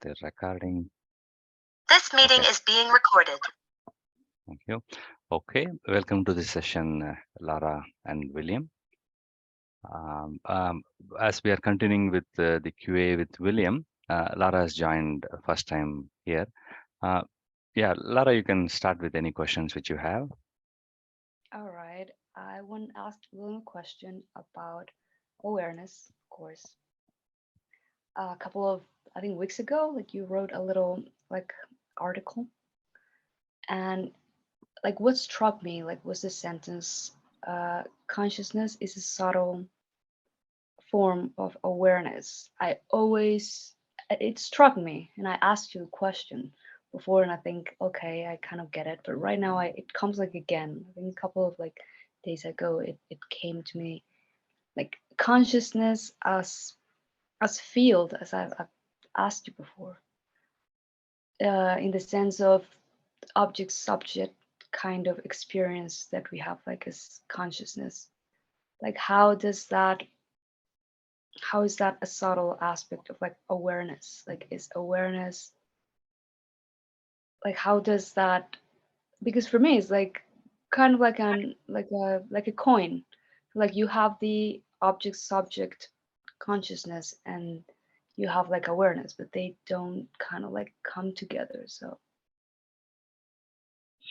the recording. This meeting Okay. is being recorded. Thank you. Okay, welcome to this session, Lara and William. As we are continuing with the QA with William, Lara has joined first time here. Yeah, Lara, you can start with any questions which you have. All right. I want to ask William a question about awareness, of course. A couple of, I think, weeks ago, like you wrote a little article, and like what struck me like was the sentence, consciousness is a subtle form of awareness. It struck me, and I asked you a question before, and I think, okay, I kind of get it, but right now it comes like again. I think a couple of like days ago, it came to me, like consciousness as field, as I've asked you before, in the sense of object subject kind of experience that we have, like as consciousness. Like how is that a subtle aspect of like awareness? Like is awareness, like how does that, because for me it's like kind of like a coin. Like you have the object subject consciousness and you have like awareness, but they don't kind of like come together. So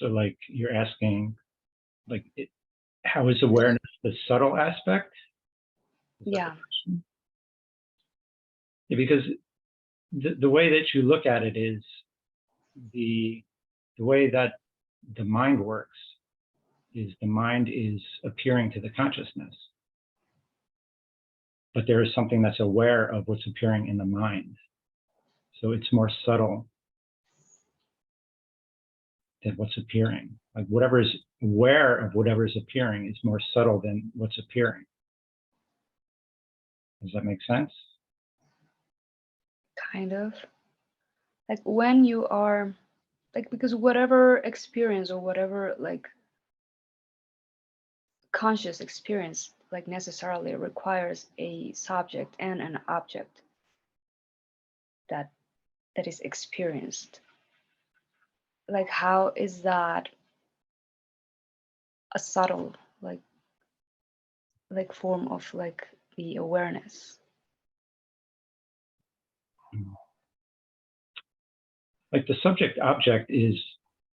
like you're asking, like, how is awareness the subtle aspect? yeah. Yeah, because the way that you look at it is the way that the mind works is the mind is appearing to the consciousness, but there is something that's aware of what's appearing in the mind. So it's more subtle than what's appearing. Like whatever is aware of whatever is appearing is more subtle than what's appearing. Does that make sense? Kind of. Like when you are like, because whatever experience or whatever like conscious experience like necessarily requires a subject and an object that is experienced. Like how is that a subtle like form of like the awareness? Like the subject object is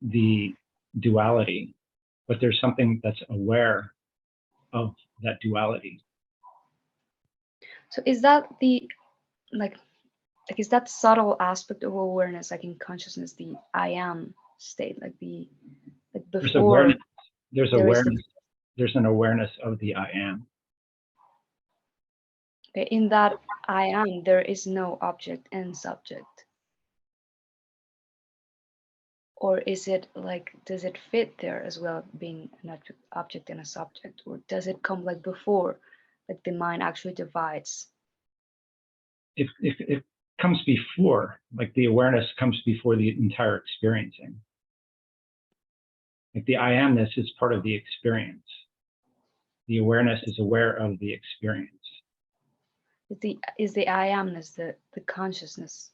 the duality, but there's something that's aware of that duality. So is that the like is that subtle aspect of awareness, like in consciousness, the I am state, like the like There's before awareness. There's there is awareness. There's an awareness of the I am. in that I am, there is no object and subject. Or is it like, does it fit there as well, being an object and a subject? Or does it come like before, like the mind actually divides? If it comes before, like the awareness comes before the entire experiencing. Like the I amness is part of the experience. The awareness is aware of the experience. Is the I amness the consciousness?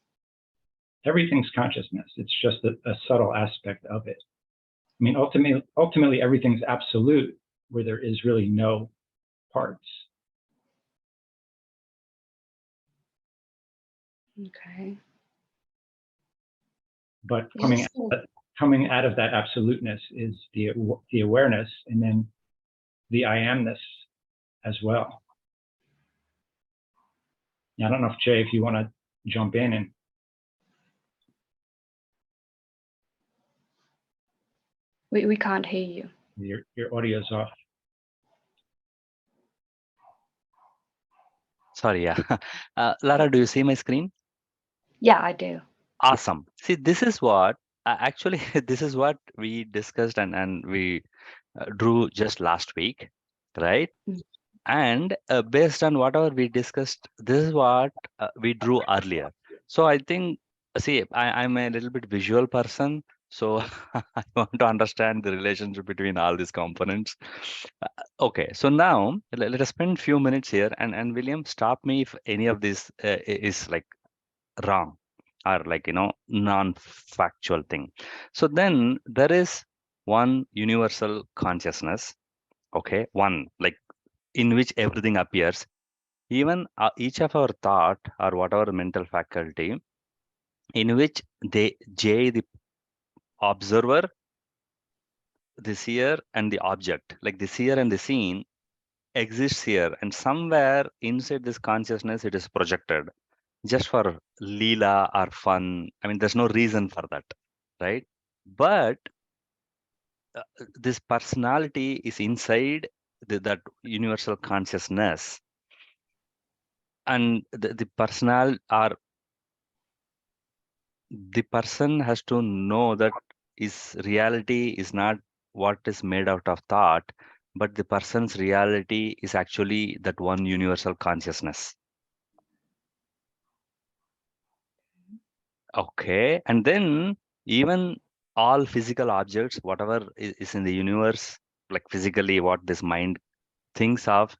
Everything's consciousness. It's just a subtle aspect of it. I mean, ultimately, everything's absolute, where there is really no parts. Okay. But coming out of that absoluteness is the awareness, and then the I amness as well. Now, I don't know if Jay, if you want to jump in and. We can't hear you. Your audio's off. Sorry, yeah. Lara, do you see my screen? Yeah, I do. Awesome. See, this is what actually this is what we discussed and we drew just last week, right? Mm. And based on whatever we discussed, this is what we drew earlier. So I think, see, I'm a little bit visual person, so I want to understand the relationship between all these components. Okay, so now let us spend few minutes here, and William, stop me if any of this is like wrong. or like, non-factual thing. So then there is one universal consciousness, okay, one like in which everything appears, even each of our thought or whatever mental faculty, in which the observer, the seer, and the object, like the seer and the scene, exists here, and somewhere inside this consciousness it is projected just for leela or fun. I mean, there's no reason for that, right? But this personality is inside that universal consciousness, and the personal or the person has to know that is reality is not what is made out of thought, but the person's reality is actually that one universal consciousness. Okay, and then even all physical objects, whatever is in the universe, like physically what this mind thinks of,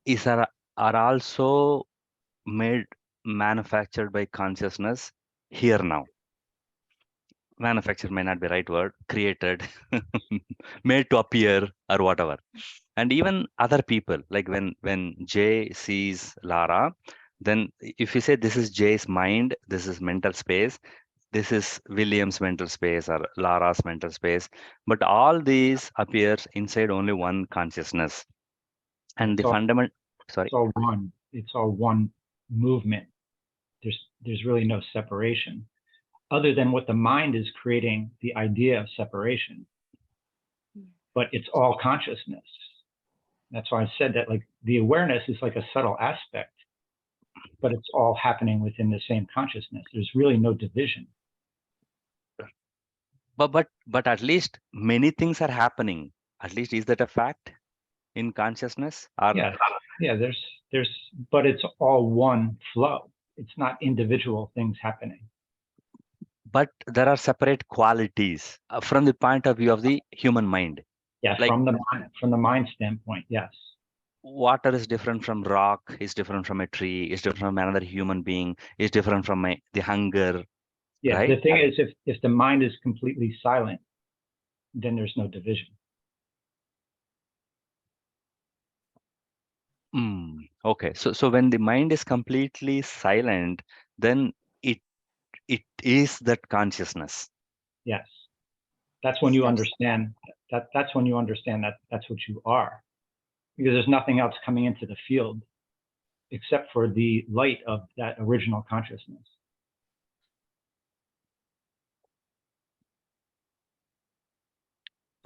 is are also made, manufactured by consciousness here now. Manufactured may not be right word, created, made to appear or whatever. And even other people, like when Jay sees Lara, then if you say this is Jay's mind, this is mental space, this is William's mental space or Lara's mental space, but all these appears inside only one consciousness. And the It's all, fundamental, sorry. it's all one. It's all one movement. There's really no separation, other than what the mind is creating the idea of separation. But it's all consciousness. That's why I said that, like, the awareness is like a subtle aspect, but it's all happening within the same consciousness. There's really no division. But at least many things are happening. At least is that a fact in consciousness? Or Yeah, there's but it's all one flow. It's not individual things happening. but there are separate qualities from the point of view of the human mind. Yeah, Like from the mind standpoint, yes. water is different from rock, is different from a tree, is different from another human being, is different from the hunger, Yeah, right? the thing is, if the mind is completely silent, then there's no division. Okay, so when the mind is completely silent, then it it is that consciousness. Yes, that's when you Steps. understand that. That's when you understand that that's what you are, because there's nothing else coming into the field except for the light of that original consciousness.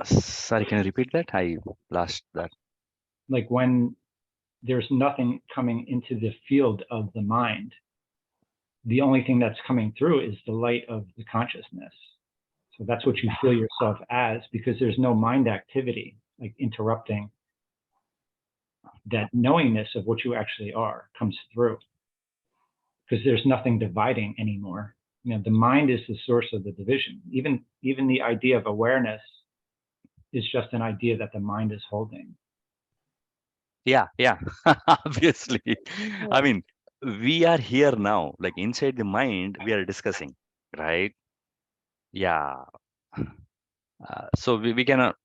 Sorry, can you repeat that? I lost that. Like when there's nothing coming into the field of the mind, the only thing that's coming through is the light of the consciousness. So that's what you feel yourself as, because there's no mind activity like interrupting that knowingness of what you actually are comes through, because there's nothing dividing anymore. You know, the mind is the source of the division. Even the idea of awareness is just an idea that the mind is holding. Yeah, obviously. I mean, we are here now, like inside the mind, we are discussing, right? Yeah. So we cannot,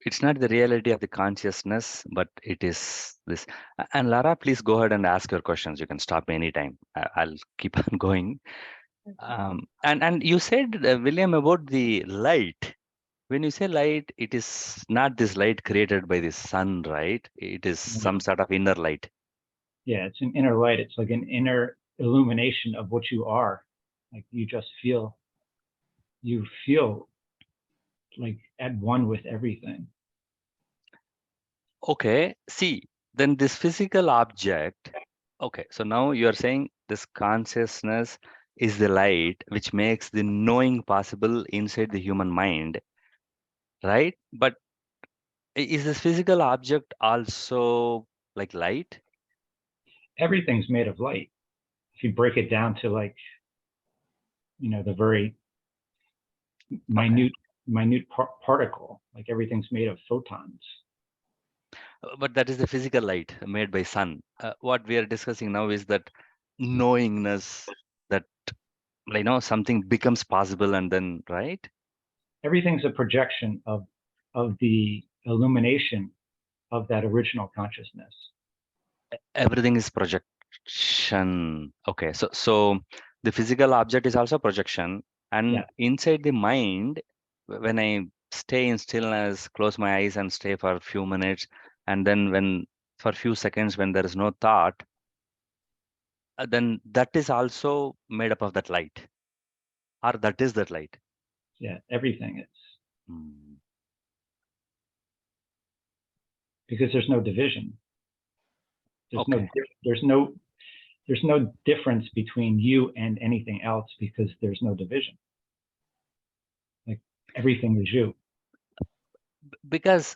it's not the reality of the consciousness, but it is this. And Lara, please go ahead and ask your questions. You can stop me anytime. I'll keep on going. And you said, William, about the light. When you say light, it is not this light created by the sun, right? It is some sort of inner light. Yeah, it's an inner light. It's like an inner illumination of what you are. Like you feel like at one with everything. Okay, see, then this physical object, okay, so now you are saying this consciousness is the light which makes the knowing possible inside the human mind, right? But is this physical object also like light? Everything's made of light. If you break it down to, like, you know, the very minute particle, like everything's made of photons. But that is the physical light made by sun. What we are discussing now is that knowingness something becomes possible, and then, right? Everything's a projection of the illumination of that original consciousness. Everything is projection. Okay, so the physical object is also projection, and Yeah. inside the mind, when I stay in stillness, close my eyes and stay for a few minutes, and then when for a few seconds when there is no thought, then that is also made up of that light, or that is that light. Yeah, everything is. Hmm. Because there's no division. There's Okay. there's no difference between you and anything else because there's no division. Like everything is you. Because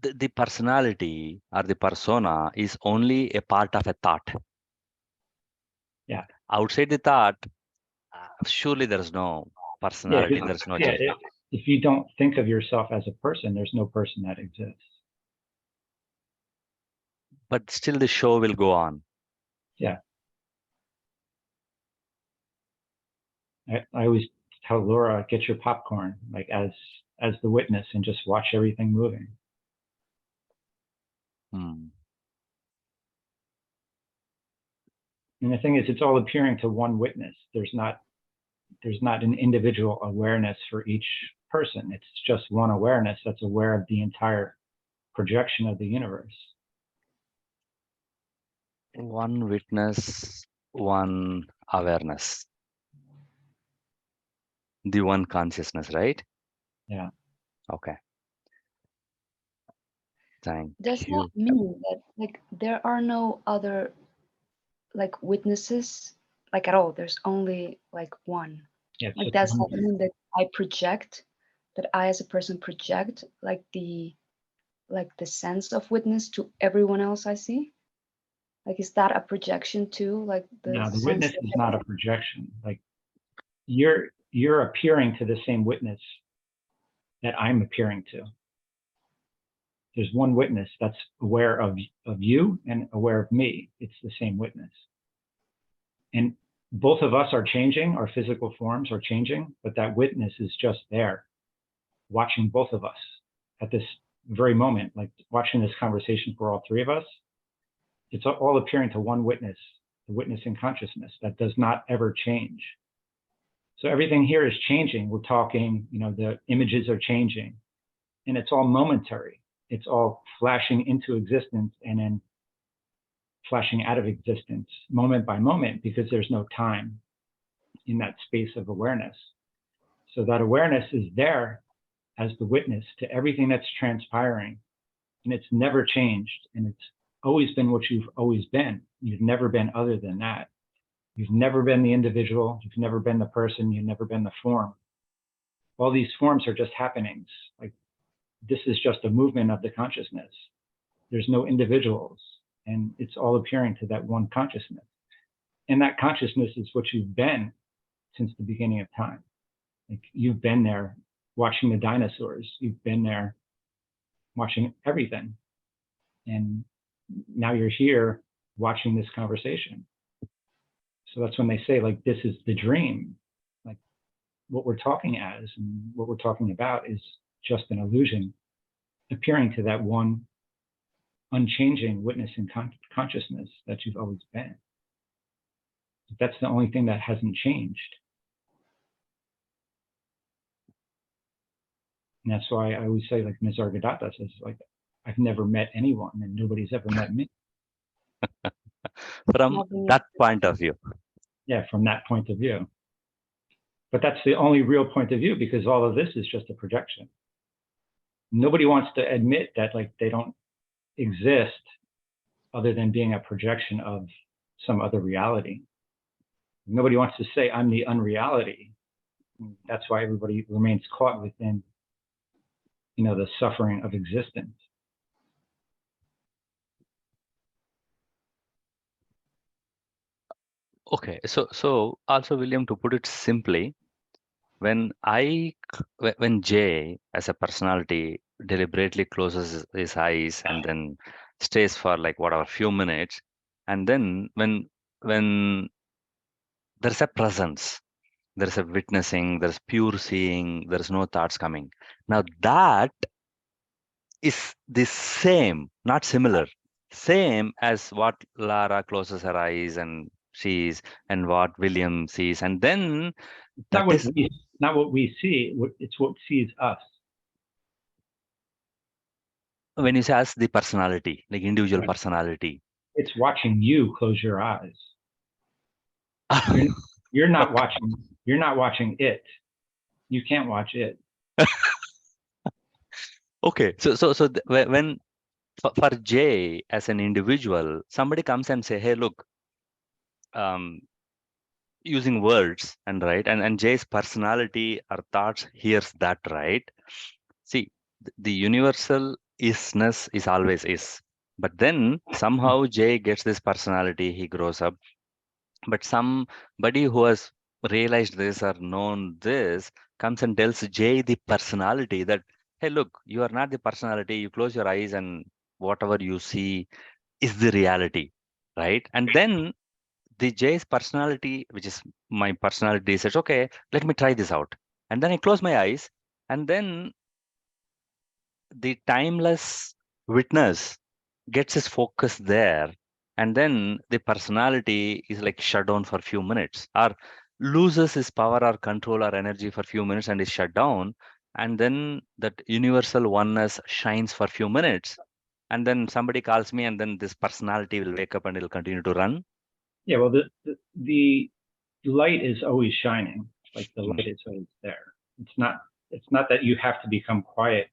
the personality or the persona is only a part of a thought. Yeah. Outside the thought, surely there's no personality, there's no Yeah. change. If you don't think of yourself as a person, there's no person that exists. But still the show will go on. Yeah. I always tell Laura, get your popcorn, like as the witness, and just watch everything moving. Hmm. And the thing is, it's all appearing to one witness. There's not an individual awareness for each person. It's just one awareness that's aware of the entire projection of the universe. One witness, one awareness, the one consciousness, right? Yeah. Okay. Thank Does that you. mean that like there are no other like witnesses like at all? There's only like one. Yeah, it's Like just does one. that mean that I project, that I as a person project like the sense of witness to everyone else I see? Like is that a projection too? Like the No, the sense witness is not a projection. Like you're appearing to the same witness that I'm appearing to. There's one witness that's aware of you and aware of me. It's the same witness. And both of us are changing, our physical forms are changing, but that witness is just there watching both of us at this very moment, like watching this conversation for all three of us. It's all appearing to one witness, the witness in consciousness that does not ever change. So everything here is changing. We're talking, the images are changing, and it's all momentary. It's all flashing into existence and then flashing out of existence moment by moment because there's no time in that space of awareness. So that awareness is there as the witness to everything that's transpiring, and it's never changed, and it's always been what you've always been. You've never been other than that. You've never been the individual. You've never been the person. You've never been the form. All these forms are just happenings. Like this is just a movement of the consciousness. There's no individuals, and it's all appearing to that one consciousness. And that consciousness is what you've been since the beginning of time. Like you've been there watching the dinosaurs. You've been there watching everything. And now you're here watching this conversation. So that's when they say, like, this is the dream. Like what we're talking as and what we're talking about is just an illusion appearing to that one unchanging witness in consciousness that you've always been. That's the only thing that hasn't changed. And that's why I always say, like Nisargadatta says, like, I've never met anyone and nobody's ever met me. From that point of view. Yeah, from that point of view. But that's the only real point of view because all of this is just a projection. Nobody wants to admit that like they don't exist other than being a projection of some other reality. Nobody wants to say I'm the unreality. That's why everybody remains caught within, the suffering of existence. Okay, so also, William, to put it simply, when Jay as a personality deliberately closes his eyes and then stays for like whatever few minutes, and then when there's a presence, There's a witnessing, there's pure seeing, there's no thoughts coming. Now that is the same, not similar, same as what Lara closes her eyes and sees, and what William sees, and then It's that is not what we see. It's what sees us. when you say as the personality, like individual Right. personality. It's watching you close your eyes. You're not watching. You're not watching it. You can't watch it. Okay, when for Jay as an individual, somebody comes and say, "Hey, look," um, using words and right, and Jay's personality or thoughts hears that, right? See, the universal isness is always is, but then somehow Jay gets this personality. He grows up, but somebody who has realized this or known this comes and tells Jay the personality that, hey, look, you are not the personality. You close your eyes and whatever you see is the reality, right? And then the Jay's personality, which is my personality, says, okay, let me try this out. And then I close my eyes, and then the timeless witness gets his focus there, and then the personality is like shut down for a few minutes, or loses his power or control or energy for a few minutes and is shut down, and then that universal oneness shines for a few minutes, and then somebody calls me, and then this personality will wake up and it'll continue to run. Yeah. Well, the light is always shining. Like the Mm. light is always there. It's not. It's not that you have to become quiet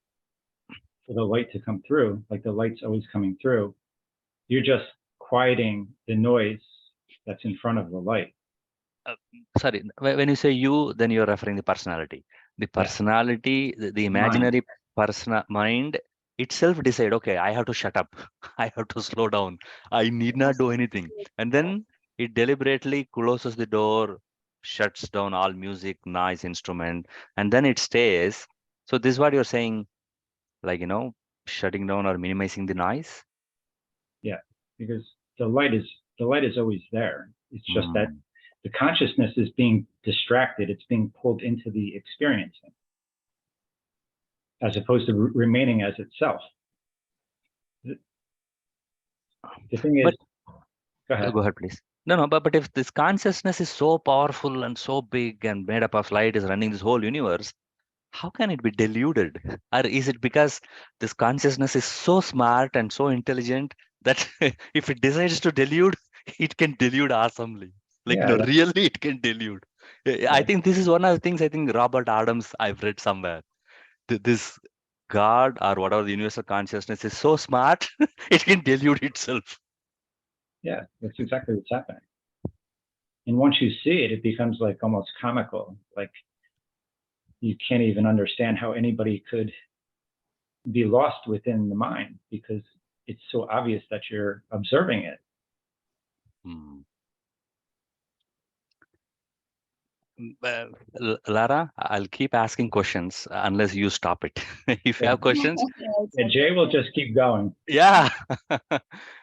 for the light to come through. Like the light's always coming through. You're just quieting the noise that's in front of the light. Sorry, when you say you, then you're referring the personality. The Yeah. personality, the Mind. imaginary person mind itself decide, okay, I have to shut up. I have to slow down. I need not do anything. And then it deliberately closes the door, shuts down all music, noise, instrument, and then it stays. So this is what you're saying, like, shutting down or minimizing the noise. Yeah. Because the light is always there. It's just that Mm. the consciousness is being distracted. It's being pulled into the experiencing, as opposed to remaining as itself. The thing is, But go ahead. go ahead, please. No, no, but if this consciousness is so powerful and so big and made up of light is running this whole universe, how can it be deluded? Or is it because this consciousness is so smart and so intelligent that if it decides to delude, it can delude awesomely? Like, Yeah, really, it can delude. I yeah, think this is one of the things I think Robert Adams, I've read somewhere. This God or whatever the universal consciousness is so smart, it can delude itself. yeah. That's exactly what's happening. And once you see it, it becomes like almost comical. Like you can't even understand how anybody could be lost within the mind because it's so obvious that you're observing it. Hmm. Lara, I'll keep asking questions unless you stop it. If you Yeah, have questions, Yeah, it's and Jay okay. will just keep going. yeah.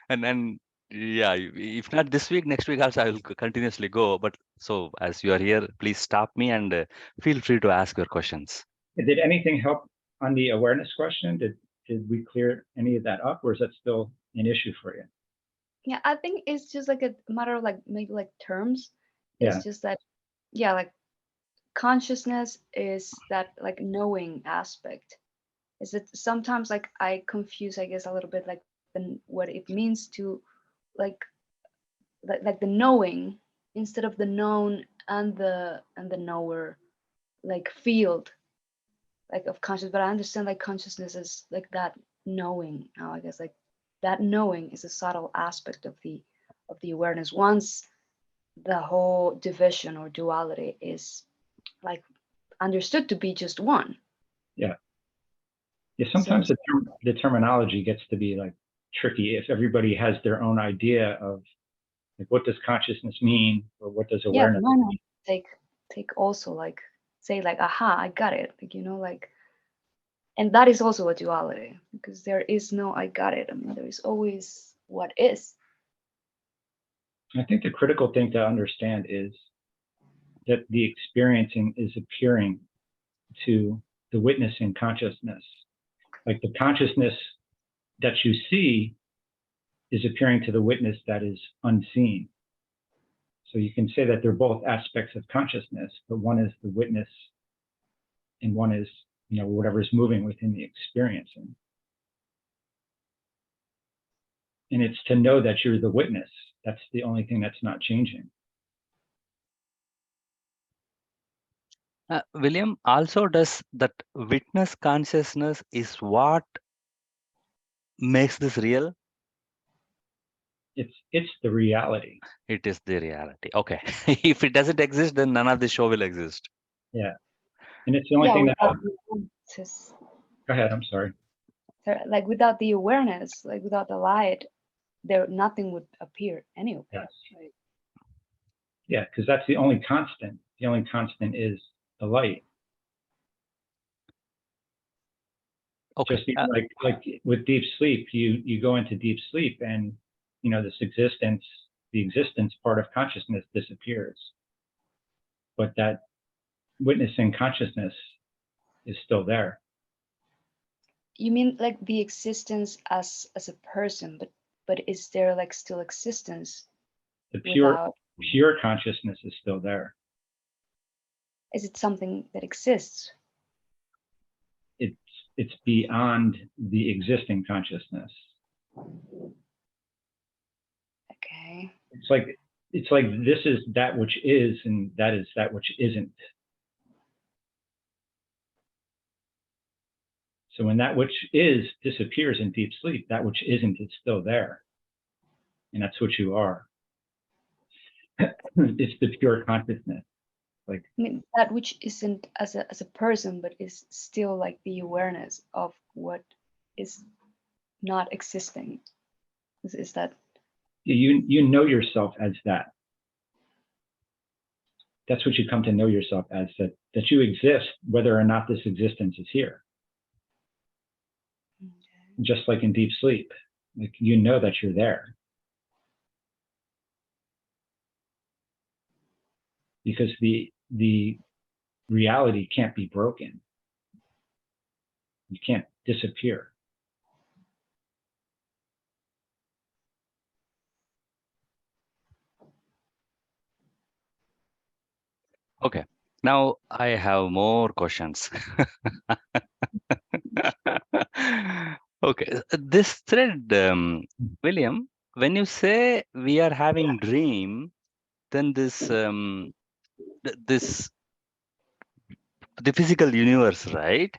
And then, yeah, if not this week, next week also I will continuously go. But so as you are here, please stop me and feel free to ask your questions. Did anything help on the awareness question? Did we clear any of that up, or is that still an issue for you? Yeah, I think it's just like a matter of like maybe like terms. Yeah, It's just that, yeah, like consciousness is that like knowing aspect. Is it sometimes like I confuse, I guess, a little bit like what it means to like like the knowing instead of the known and the knower, like field like of conscious. But I understand like consciousness is like that knowing now, I guess, like that knowing is a subtle aspect of the awareness. Once the whole division or duality is like understood to be just one. yeah, yeah. So Sometimes the terminology gets to be like tricky if everybody has their own idea of like what does consciousness mean or what does yeah, awareness why not mean. take also like say like, aha, I got it, like, like, and that is also a duality because there is no I got it. I mean, there is always what is. I think the critical thing to understand is that the experiencing is appearing to the witnessing consciousness. Like the consciousness that you see is appearing to the witness that is unseen. So you can say that they're both aspects of consciousness, but one is the witness and one is, whatever is moving within the experiencing. And it's to know that you're the witness. That's the only thing that's not changing. William, also does that witness consciousness is what makes this real? It's the reality. It is the reality. Okay. If it doesn't exist, then none of the show will exist. Yeah. And it's the only Yeah, thing that, without the awareness, go ahead, I'm sorry. like without the awareness, like without the light, nothing would appear anyway. Yes. Right? Yeah, because that's the only constant. The only constant is the light. Okay. Just like with deep sleep, you go into deep sleep and the existence part of consciousness disappears. But that witnessing consciousness is still there. You mean like the existence as a person, but is there like still existence The pure without? pure consciousness is still there. Is it something that exists? It's beyond the existing consciousness. Okay. It's like this is that which is, and that is that which isn't. So when that which is disappears in deep sleep, that which isn't is still there. And that's what you are. It's the pure consciousness. Like, I mean, that which isn't as a person, but is still like the awareness of what is not existing. Is that? you know yourself as that. That's what you come to know yourself as, that you exist, whether or not this existence is here. Okay. Just like in deep sleep, like you know that you're there. Because the reality can't be broken. You can't disappear. Okay. Now I have more questions. Okay. This thread, William, when you say we are having dream, then the physical universe, right?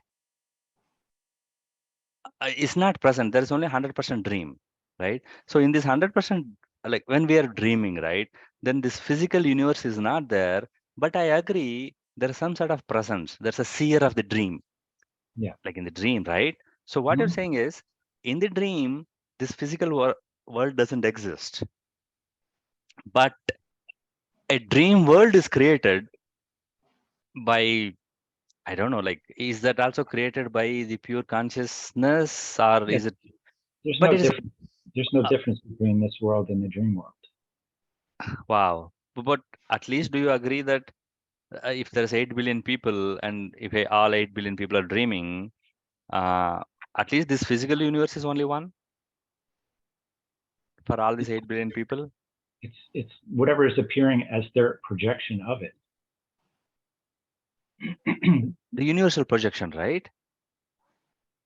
Is not present. There is only 100% dream, right? So in this 100%, like when we are dreaming, right, then this physical universe is not there. But I agree, there is some sort of presence. There's a seer of the dream. Yeah. Like in the dream, right? So what you're saying is, in the dream, this physical world doesn't exist. But a dream world is created by, I don't know, like, is that also created by the pure consciousness, or Yeah. is it? There's But no it is, difference. There's no difference between this world and the dream world. wow. But at least do you agree that if there's 8 billion people and if all 8 billion people are dreaming, at least this physical universe is only one for all these 8 billion people? It's whatever is appearing as their projection of it. The universal projection, right?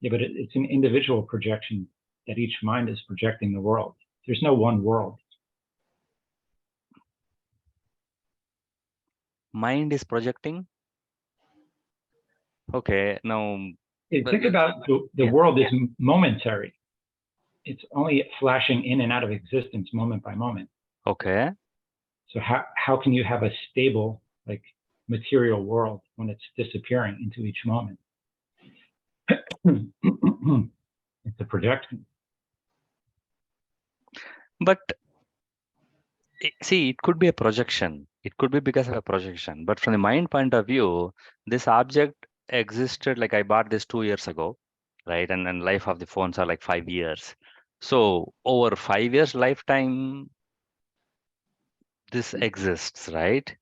Yeah, but it's an individual projection that each mind is projecting the world. There's no one world. Mind is projecting. Okay, now Think about the yeah. world is momentary. It's only flashing in and out of existence moment by moment. Okay. So how can you have a stable, like, material world when it's disappearing into each moment? It's a projection. But see, it could be a projection. It could be because of a projection. But from the mind point of view, this object existed, like I bought this 2 years ago, right? And life of the phones are like 5 years. So over 5 years lifetime, this exists, right?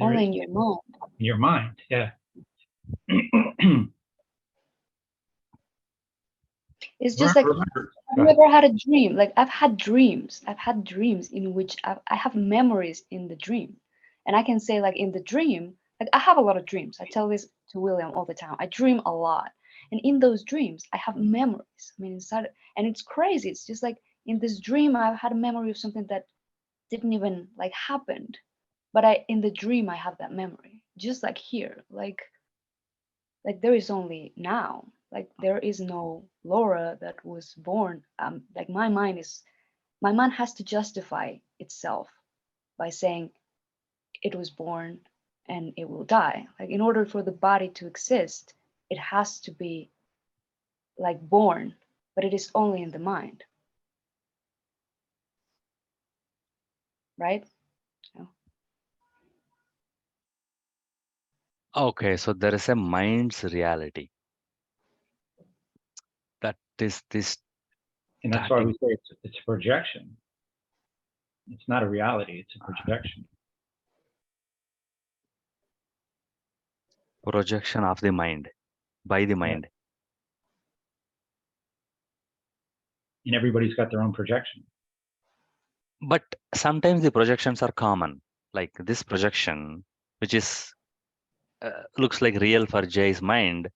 Only in your mind. In your mind, yeah. It's just like, Remember, have you ever had a dream? Like I've had dreams. I've had dreams in which I have memories in the dream. And I can say like in the dream, like I have a lot of dreams. I tell this to William all the time. I dream a lot. And in those dreams, I have memories. I mean, inside, and it's crazy. It's just like in this dream, I've had a memory of something that didn't even like happened. But in the dream, I have that memory. Just like here, like there is only now. Like there is no Laura that was born. Like my mind has to justify itself by saying it was born and it will die. Like in order for the body to exist, it has to be like born, but it is only in the mind. Right? No. Okay, so there is a mind's reality. That is this and that's why starting we say it's a projection. It's not a reality, it's a projection. projection of the mind by the Yeah. mind. And everybody's got their own projection. But sometimes the projections are common. Like this projection, which is looks like real for Jay's mind,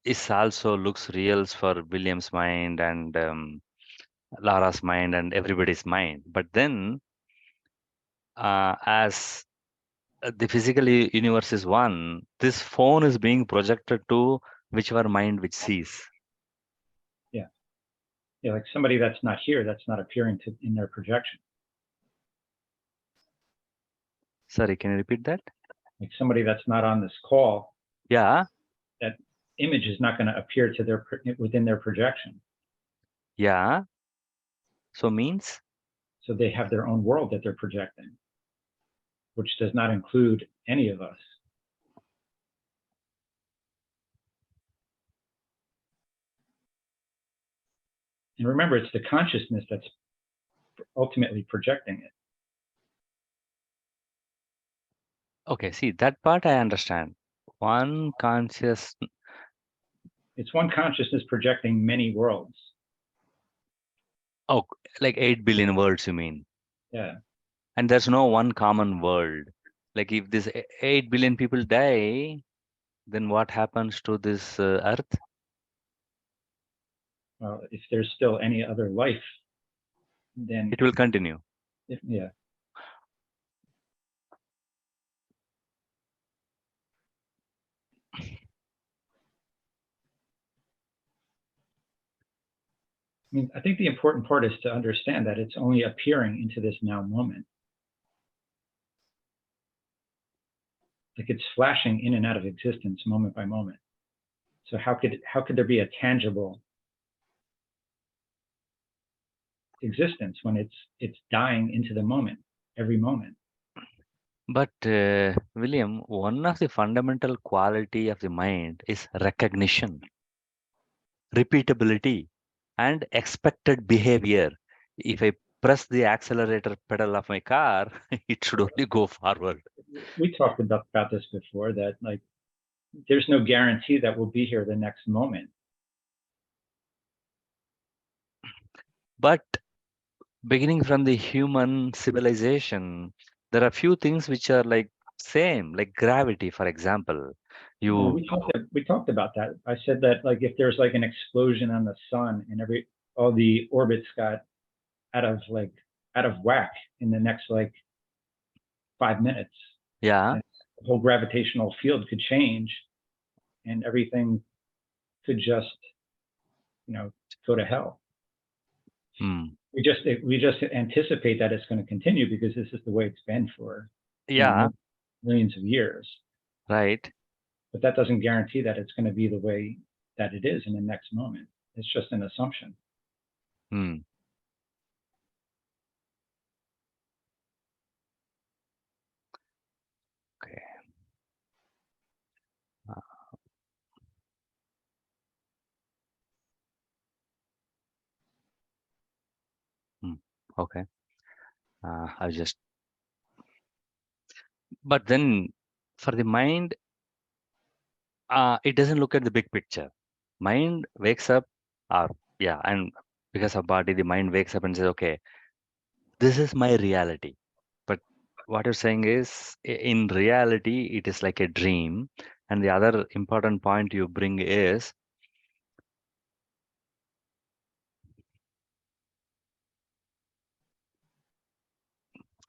is also looks real for William's mind and Lara's mind and everybody's mind. But then, as the physical universe is one, this phone is being projected to whichever mind which sees. Yeah, like somebody that's not here, that's not appearing in their projection. Sorry, can you repeat that? Like somebody that's not on this call, Yeah, that image is not going to appear to within their projection. yeah. So means, So they have their own world that they're projecting, which does not include any of us. And remember, it's the consciousness that's ultimately projecting it. okay, see, that part I understand. One conscious, It's one consciousness projecting many worlds. oh, like 8 billion worlds, you mean? Yeah. And there's no one common world. Like if this 8 billion people die, then what happens to this earth? Well, if there's still any other life, then It will continue. yeah. I mean, I think the important part is to understand that it's only appearing into this now moment. Like it's flashing in and out of existence moment by moment. So how could there be a tangible existence when it's dying into the moment every moment? But William, one of the fundamental quality of the mind is recognition, repeatability, and expected behavior. If I press the accelerator pedal of my car, it should only go forward. We talked about this before, that like there's no guarantee that we'll be here the next moment. But beginning from the human civilization, there are few things which are like same, like gravity, for example. Well, You, we talked about that. I said that like if there's like an explosion on the sun and all the orbits got out of whack in the next like 5 minutes, yeah, and the whole gravitational field could change and everything could just, go to hell. hmm, We just anticipate that it's going to continue because this is the way it's been for yeah, millions of years. right. But that doesn't guarantee that it's going to be the way that it is in the next moment. It's just an assumption. Hmm. Okay. Uh, hmm. Okay. I just, But then for the mind, it doesn't look at the big picture. Mind wakes up, yeah, and because of body, the mind wakes up and says, okay, this is my reality. But what you're saying is, in reality, it is like a dream. And the other important point you bring is,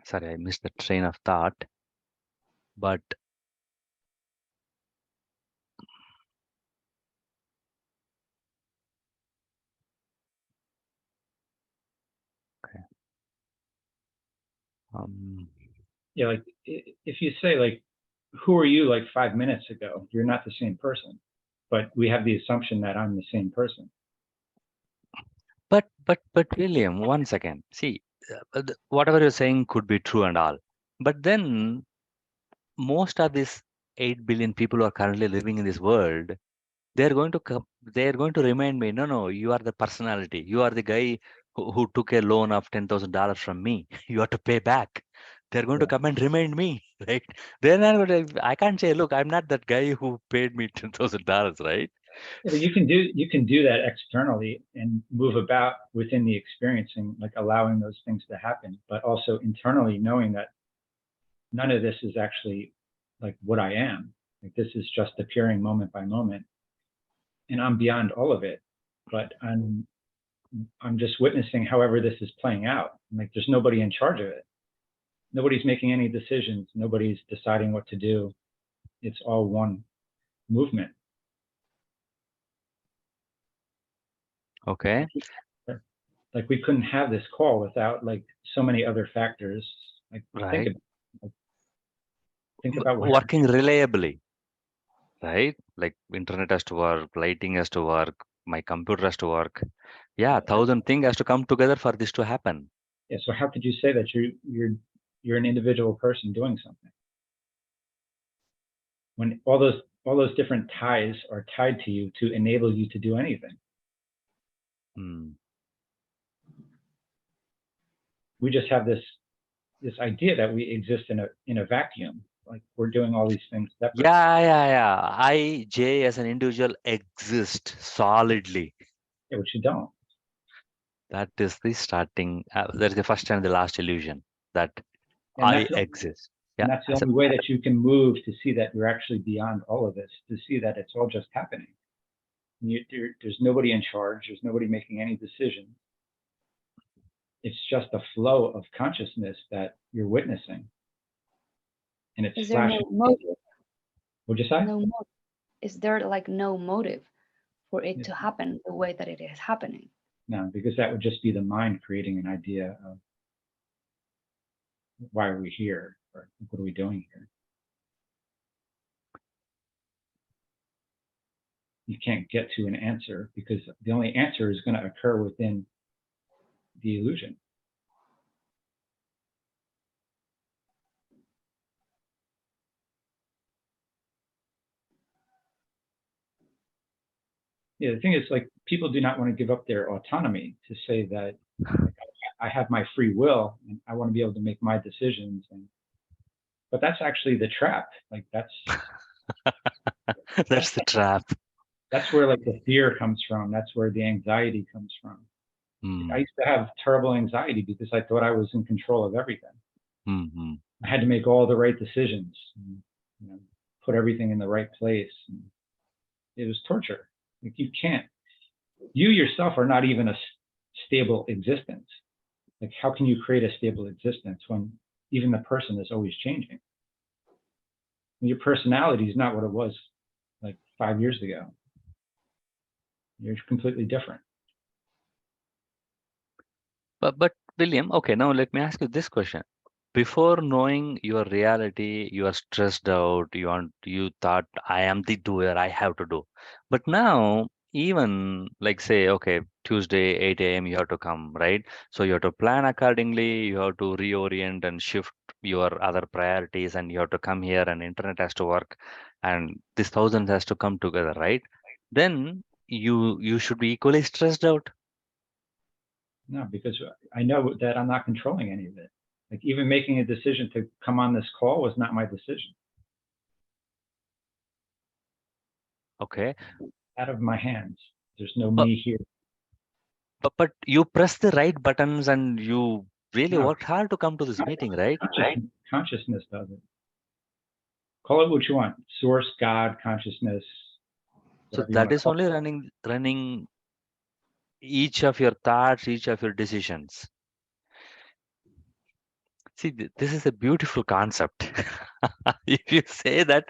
sorry, I missed the train of thought, but um, Yeah, like if you say like, who are you like 5 minutes ago? You're not the same person, but we have the assumption that I'm the same person. but William, one second. See, whatever you're saying could be true and all, but then most of these 8 billion people who are currently living in this world, they're going to come, they're going to remind me, no, no, you are the personality. You are the guy who took a loan of $10,000 from me. You have to pay back. They're going to Yeah. come and remind me, right? They're not going to, I can't say, look, I'm not that guy who paid me $10,000, right? Yeah, but you can do that externally and move about within the experiencing, like allowing those things to happen, but also internally knowing that none of this is actually like what I am. Like this is just appearing moment by moment, and I'm beyond all of it. But I'm just witnessing however this is playing out. Like there's nobody in charge of it. Nobody's making any decisions. Nobody's deciding what to do. It's all one movement. Okay. Like we couldn't have this call without like so many other factors. Like Right. think about what Working reliably, right? Like internet has to work, lighting has to work, my computer has to work. Yeah, thousand things has to come together for this to happen. Yeah, so how could you say that you're an individual person doing something when all those different ties are tied to you to enable you to do anything? Hmm. We just have this idea that we exist in a vacuum, like we're doing all these things separate. Yeah. J as an individual exist solidly. Yeah, which you don't. That is the starting. That is the first and the last illusion that And I exist. Yeah. that's the only way that you can move to see that you're actually beyond all of this, to see that it's all just happening. There's nobody in charge. There's nobody making any decision. It's just a flow of consciousness that you're witnessing, and it's Is there no flashing. motive? What'd you say? No motive. Is there like no motive for it Yeah. to happen the way that it is happening? No, because that would just be the mind creating an idea of why are we here, or what are we doing here. You can't get to an answer because the only answer is going to occur within the illusion. Yeah, the thing is, like, people do not want to give up their autonomy to say that, like, I have my free will and I want to be able to make my decisions. But that's actually the trap. Like that's That's the trap. that's where like the fear comes from. That's where the anxiety comes from. Hmm. I used to have terrible anxiety because I thought I was in control of everything. Hmm. I had to make all the right decisions, and, you know, put everything in the right place. And it was torture. Like you can't. You yourself are not even a stable existence. Like how can you create a stable existence when even the person is always changing? Your personality is not what it was like 5 years ago. You're completely different. But William, okay, now let me ask you this question. Before knowing your reality, you are stressed out, you thought I am the doer, I have to do. But now, even like say, okay, Tuesday, 8 a.m. you have to come, right? So you have to plan accordingly, you have to reorient and shift your other priorities, and you have to come here and internet has to work and this thousands has to come together, right? Then you should be equally stressed out. No, because I know that I'm not controlling any of it. Like even making a decision to come on this call was not my decision. Okay. Out of my hands. There's no But, me here. but you press the right buttons and you really No, worked hard to come to this meeting, right? consciousness does it. Call it what you want. Source, God, consciousness, So whatever you that want to is call only running each of your thoughts, each of your decisions. See, this is a beautiful concept. If you say that,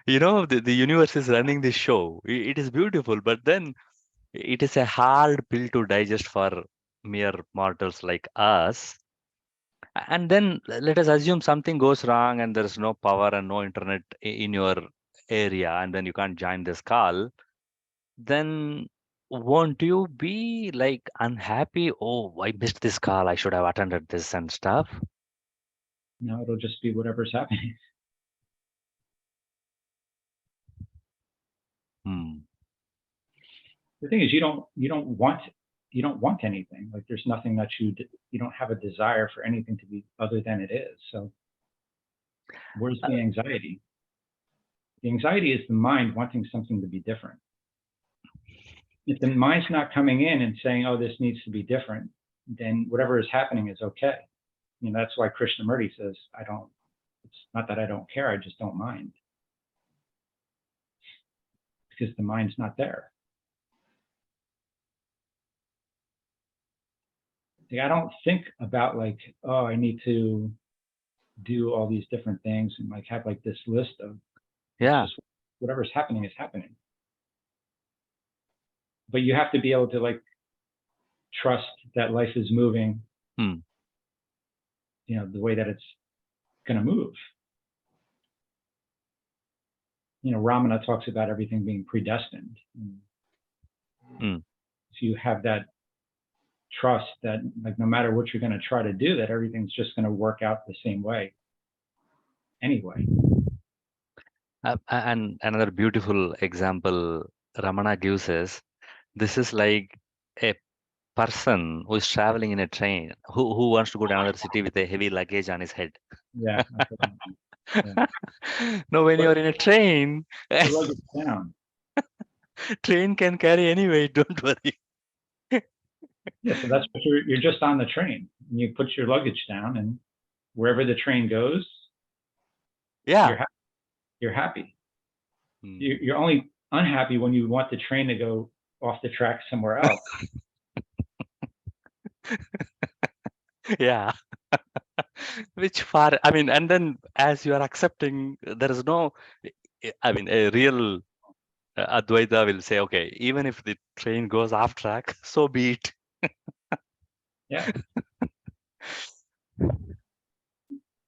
the universe is running this show, it is beautiful, but then it is a hard pill to digest for mere mortals like us. And then let us assume something goes wrong and there is no power and no internet in your area, and then you can't join this call. Then won't you be like unhappy? Oh, I missed this call. I should have attended this and stuff. No, it'll just be whatever's happening. Hmm. The thing is, you don't want anything. Like there's nothing that you don't have a desire for anything to be other than it is. So where's the anxiety? The anxiety is the mind wanting something to be different. If the mind's not coming in and saying, "Oh, this needs to be different," then whatever is happening is okay. That's why Krishnamurti says, it's not that I don't care, I just don't mind. Because the mind's not there. Like, I don't think about like, oh, I need to do all these different things and like have like this list of, Yeah. just whatever's happening is happening. But you have to be able to like trust that life is moving, Hmm. The way that it's going to move. Ramana talks about everything being predestined. Hmm. So you have that trust that like no matter what you're going to try to do, that everything's just going to work out the same way anyway. And another beautiful example Ramana gives is this is like a person who is traveling in a train who wants to go to another city with a heavy luggage on his head. Yeah. No, when you're in a train, The luggage down. train can carry any weight, don't worry. Yeah, so that's what you're just on the train. And you put your luggage down, and wherever the train goes, Yeah. you're happy. Hmm. You're only unhappy when you want the train to go off the track somewhere else. Yeah. Which far, I mean, and then as you are accepting, there is no, I mean, a real Advaita will say, okay, even if the train goes off track, so be it. Yeah.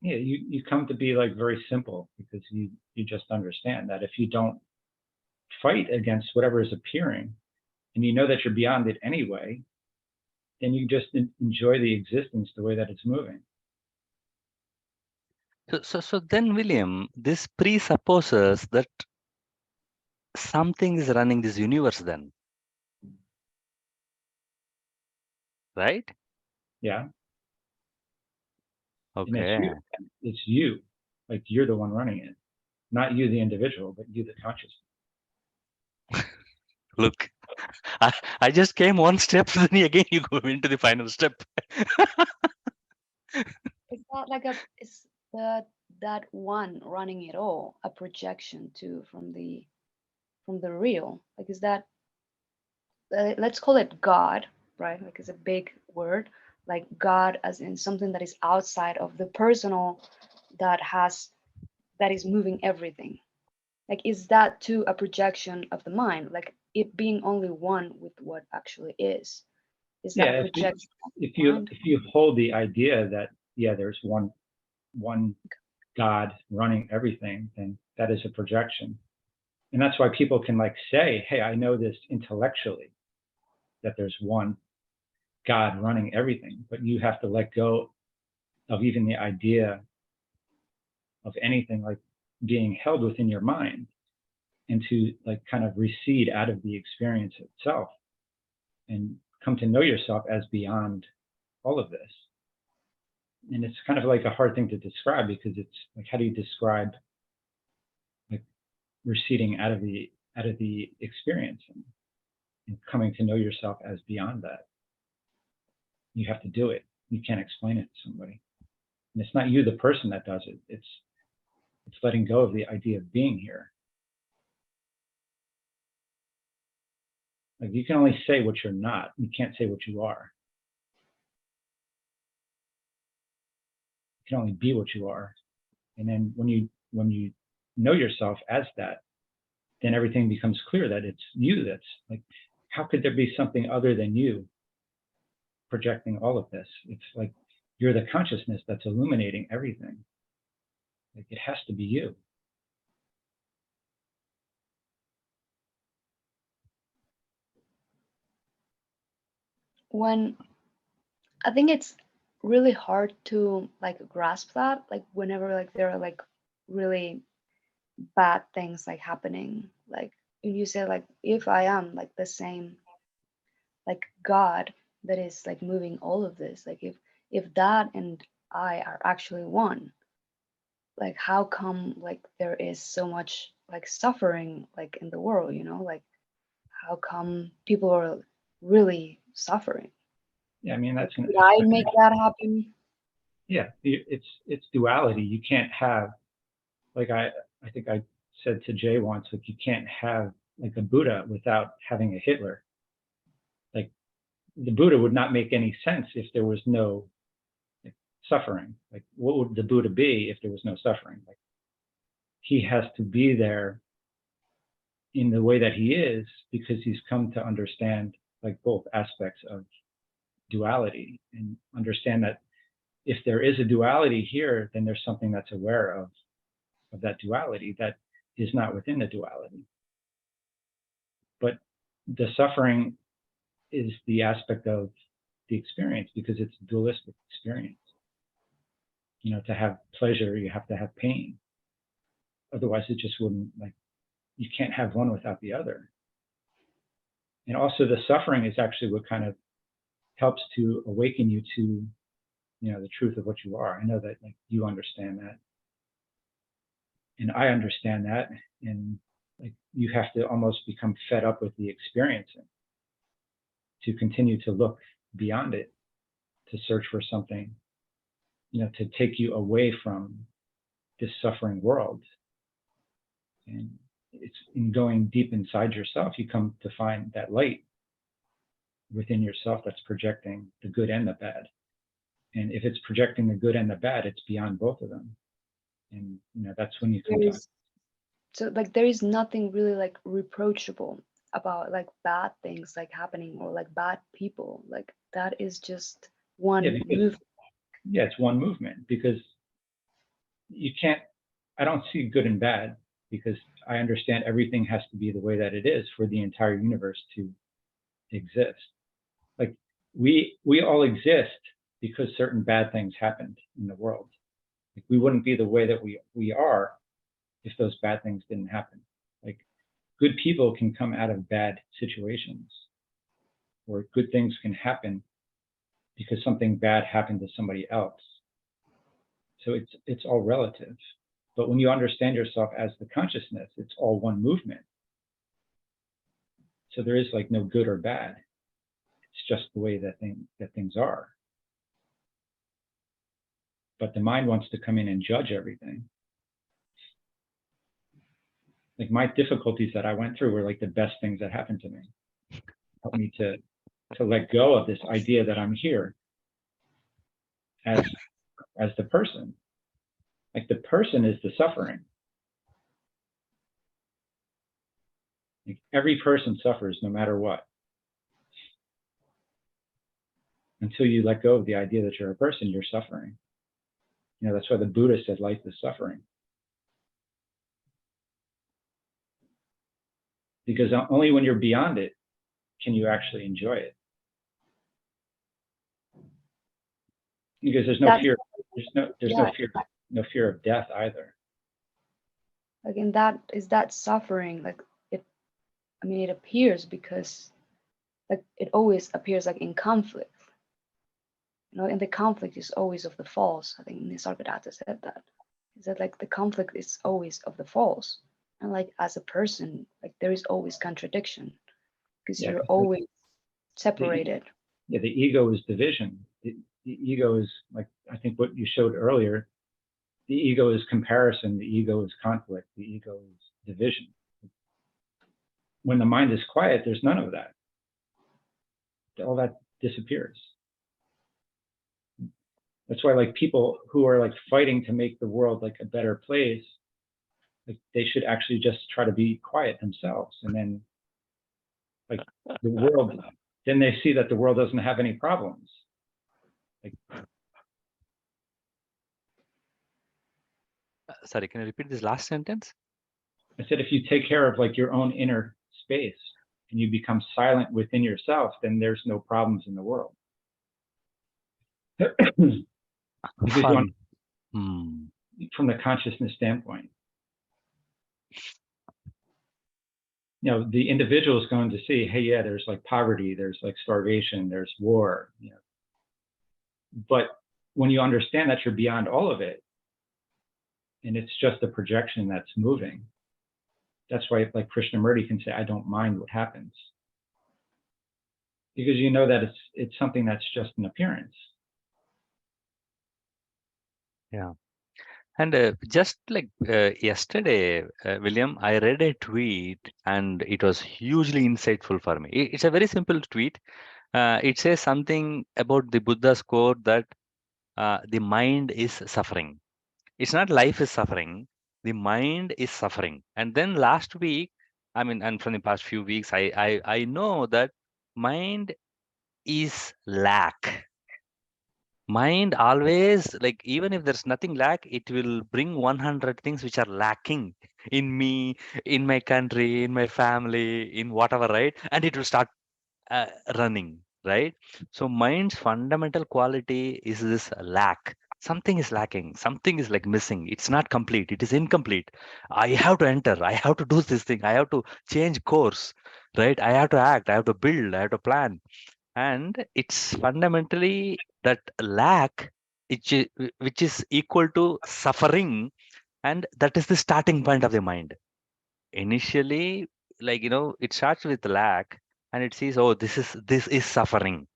Yeah, you come to be like very simple because you just understand that if you don't fight against whatever is appearing and you know that you're beyond it anyway, then you just enjoy the existence the way that it's moving. So then, William, this presupposes that something is running this universe then, right? Yeah. And it's Okay. you. It's you. Like you're the one running it. Not you, the individual, but you, the consciousness. Look, I just came one step, then again you go into the final step. It's not like it's that one running it all, a projection too from the real. Like is that let's call it God, right? Like it's a big word, like God as in something that is outside of the personal, that is moving everything. Like is that too a projection of the mind, like it being only one with what actually is that Yeah, a projection of if the you mind? hold the idea that there's one God running everything, then that is a projection. And that's why people can like say, hey, I know this intellectually, that there's one God running everything, but you have to let go of even the idea of anything like being held within your mind, and to like kind of recede out of the experience itself and come to know yourself as beyond all of this. And it's kind of like a hard thing to describe, because it's like, how do you describe like receding out of the experience and coming to know yourself as beyond that? You have to do it. You can't explain it to somebody. And it's not you, the person, that does it. It's letting go of the idea of being here. Like, you can only say what you're not. You can't say what you are. You can only be what you are. And then when you know yourself as that, then everything becomes clear that it's you. That's like, how could there be something other than you projecting all of this? It's like, you're the consciousness that's illuminating everything. Like, it has to be you. When I think it's really hard to like grasp that, like whenever like there are like really bad things like happening, like you say like, if I am like the same like God that is like moving all of this, like if that and I are actually one, like how come like there is so much like suffering like in the world, you know, like how come people are really suffering? Yeah, I mean, Like, that's an could I make that happen? yeah. It's duality. You can't have, like, I think I said to Jay once, like, you can't have like a Buddha without having a Hitler. Like, the Buddha would not make any sense if there was no like, suffering. Like, what would the Buddha be if there was no suffering? Like, he has to be there in the way that he is, because he's come to understand like both aspects of duality, and understand that if there is a duality here, then there's something that's aware of that duality that is not within the duality. But the suffering is the aspect of the experience, because it's a dualistic experience. You know, to have pleasure, you have to have pain. Otherwise, it just wouldn't, like, you can't have one without the other. And also, the suffering is actually what kind of helps to awaken you to, you know, the truth of what you are. I know that like you understand that, and I understand that, and like you have to almost become fed up with the experiencing to continue to look beyond it, to search for something, you know, to take you away from this suffering world. And it's in going deep inside yourself, you come to find that light within yourself that's projecting the good and the bad. And if it's projecting the good and the bad, it's beyond both of them. And you know, that's when you come to So like there is nothing really like reproachable about like bad things like happening or like bad people. Like that is just one yeah, because, move. yeah, it's one movement, because you can't, I don't see good and bad, because I understand everything has to be the way that it is for the entire universe to exist. Like, we all exist because certain bad things happened in the world. Like, we wouldn't be the way that we are if those bad things didn't happen. Like, good people can come out of bad situations, or good things can happen because something bad happened to somebody else. So it's all relative. But when you understand yourself as the consciousness, it's all one movement. So there is like no good or bad. It's just the way that things are. But the mind wants to come in and judge everything. Like, my difficulties that I went through were like the best things that happened to me. Helped me to let go of this idea that I'm here as the person. Like, the person is the suffering. Like, every person suffers no matter what. Until you let go of the idea that you're a person, you're suffering. You know, that's why the Buddha said life is suffering. Because only when you're beyond it can you actually enjoy it. Because there's no fear. There's no fear of death either. Like in that is that suffering, like it, I mean it appears because like it always appears like in conflict. and the conflict is always of the false. I think Nisargadatta said that. Is that like the conflict is always of the false, and like as a person, like there is always contradiction because Yeah, you're 'cause always the, separated. yeah, the ego is division. The ego is like, I think what you showed earlier, the ego is comparison, the ego is conflict, the ego is division. When the mind is quiet, there's none of that. All that disappears. That's why like people who are like fighting to make the world like a better place, like they should actually just try to be quiet themselves, and then like the world, then they see that the world doesn't have any problems. Like, Sorry, can you repeat this last sentence? I said, if you take care of like your own inner space and you become silent within yourself, then there's no problems in the world. Because you want, Fun. from the consciousness standpoint, you know, the individual is going to see, hey, yeah, there's like poverty, there's like starvation, there's war, you know. But when you understand that you're beyond all of it, and it's just a projection that's moving, that's why like Krishnamurti can say, I don't mind what happens. Because you know that it's something that's just an appearance. Yeah. And just like yesterday, William, I read a tweet and it was hugely insightful for me. It's a very simple tweet. It says something about the Buddha's quote that the mind is suffering. It's not life is suffering, the mind is suffering. And then last week, I mean, and from the past few weeks, I know that mind is lack. Mind always, like, even if there's nothing lack, it will bring 100 things which are lacking in me, in my country, in my family, in whatever, right? And it will start running, right? So mind's fundamental quality is this lack. Something is lacking, something is like missing. It's not complete, it is incomplete. I have to enter, I have to do this thing, I have to change course, right? I have to act, I have to build, I have to plan. And it's fundamentally that lack which is equal to suffering, and that is the starting point of the mind. Initially, like, it starts with lack, and it sees, oh, this is suffering.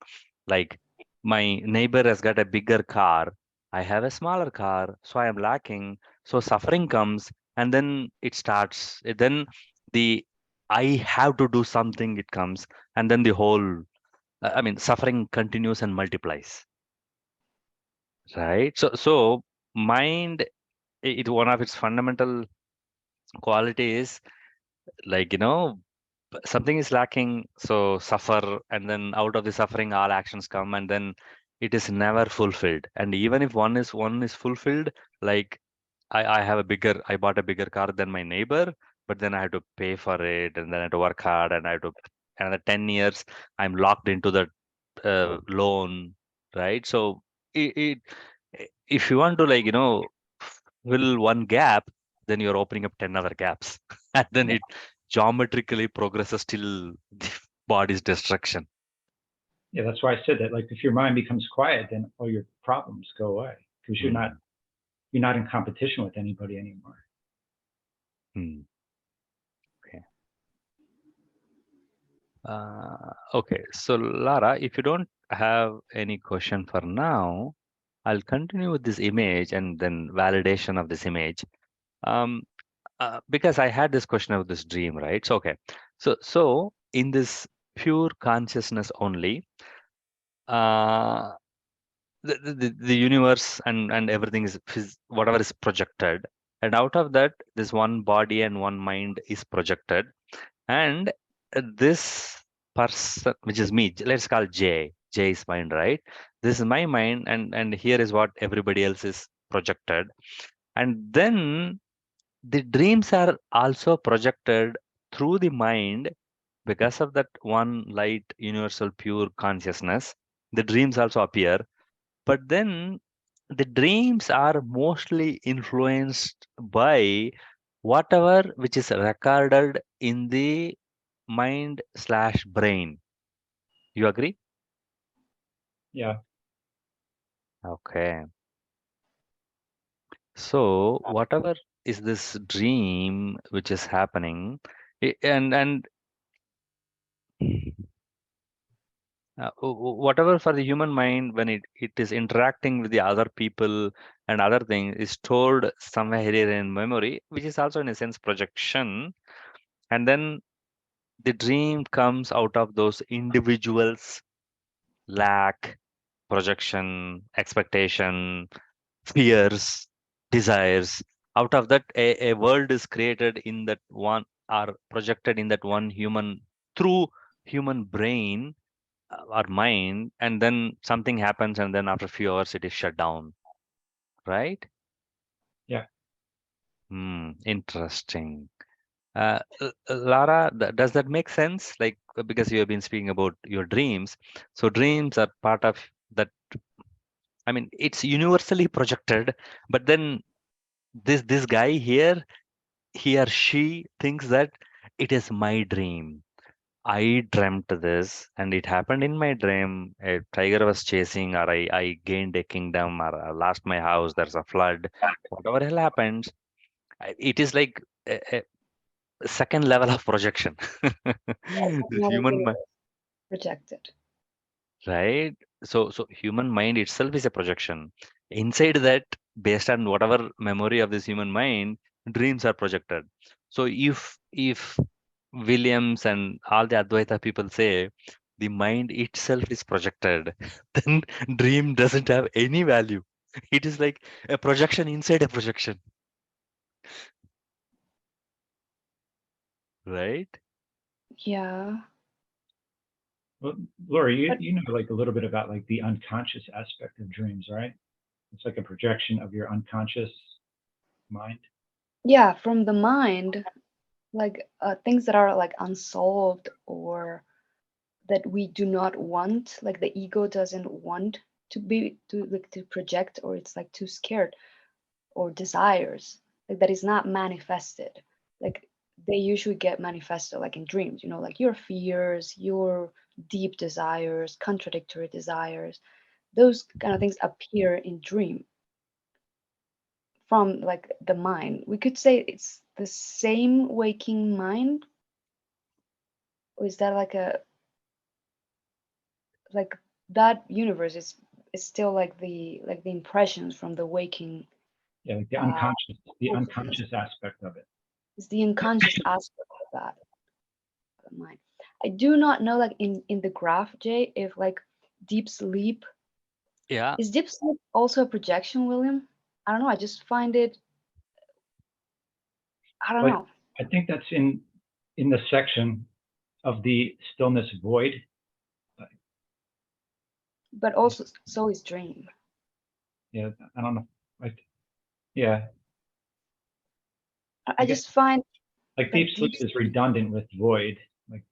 Like, my neighbor has got a bigger car, I have a smaller car, so I am lacking. So suffering comes, and then it starts. Then the I have to do something, it comes, and then the whole, I mean, suffering continues and multiplies, right? So mind, one of its fundamental qualities, like, something is lacking, so suffer, and then out of the suffering, all actions come, and then it is never fulfilled. And even if one is fulfilled, like, I bought a bigger car than my neighbor, but then I had to pay for it, and then I had to work hard, and I had to another 10 years, I'm locked into the loan, right? So if you want to, like, fill one gap, then you're opening up 10 other gaps, and then it geometrically progresses till the body's destruction. Yeah, that's why I said that. Like, if your mind becomes quiet, then all your problems go away because you're not in competition with anybody anymore. Okay. Okay. So Lara, if you don't have any question for now, I'll continue with this image and then validation of this image. Because I had this question of this dream, right? So, okay. So in this pure consciousness only, uh, the universe and everything is whatever is projected, and out of that, this one body and one mind is projected, and this person, which is me, let's call J is mind, right? This is my mind, and here is what everybody else is projected, and then the dreams are also projected through the mind. Because of that one light universal pure consciousness, the dreams also appear, but then the dreams are mostly influenced by whatever which is recorded in the mind slash brain. You agree? Yeah. Okay. So whatever is this dream which is happening, and whatever for the human mind when it is interacting with the other people and other things is stored somewhere here in memory, which is also in a sense projection, and then the dream comes out of those individuals' lack, projection, expectation, fears, desires. Out of that, a world is created in that one, or projected in that one human through human brain or mind, and then something happens, and then after a few hours, it is shut down, right? Yeah. Interesting. Lara, does that make sense? Like, because you have been speaking about your dreams, so dreams are part of that. I mean, it's universally projected, but then this guy here, he or she thinks that it is my dream. I dreamt this and it happened in my dream. A tiger was chasing, or I gained a kingdom, or I lost my house, there's a flood. Whatever hell happens, it is like a second level of projection. The Another human mind, universe projected. right? So human mind itself is a projection. Inside that, based on whatever memory of this human mind, dreams are projected. So if Williams and all the Advaita people say the mind itself is projected, then dream doesn't have any value. It is like a projection inside a projection, right? Yeah. Well, Laura, But you know like a little bit about like the unconscious aspect of dreams, right? It's like a projection of your unconscious mind. yeah, from the mind, like things that are like unsolved or that we do not want, like the ego doesn't want to project, or it's like too scared, or desires like that is not manifested, like they usually get manifested like in dreams, like your fears, your deep desires, contradictory desires, those kind of things appear in dream from like the mind. We could say it's the same waking mind, or is that like that universe is still like the impressions from the waking Yeah, like uh the consciousness. unconscious aspect of it. It's the unconscious aspect of that mind. I do not know, like in the graph, Jay, if like deep sleep Yeah. is deep sleep also a projection, William? I don't know. I just find it. I don't Like know. I think that's in the section of the stillness void. But also, so is dream. Yeah, I don't know. Like yeah, I I guess just find like deep like sleep deep is sleep. redundant with void. Like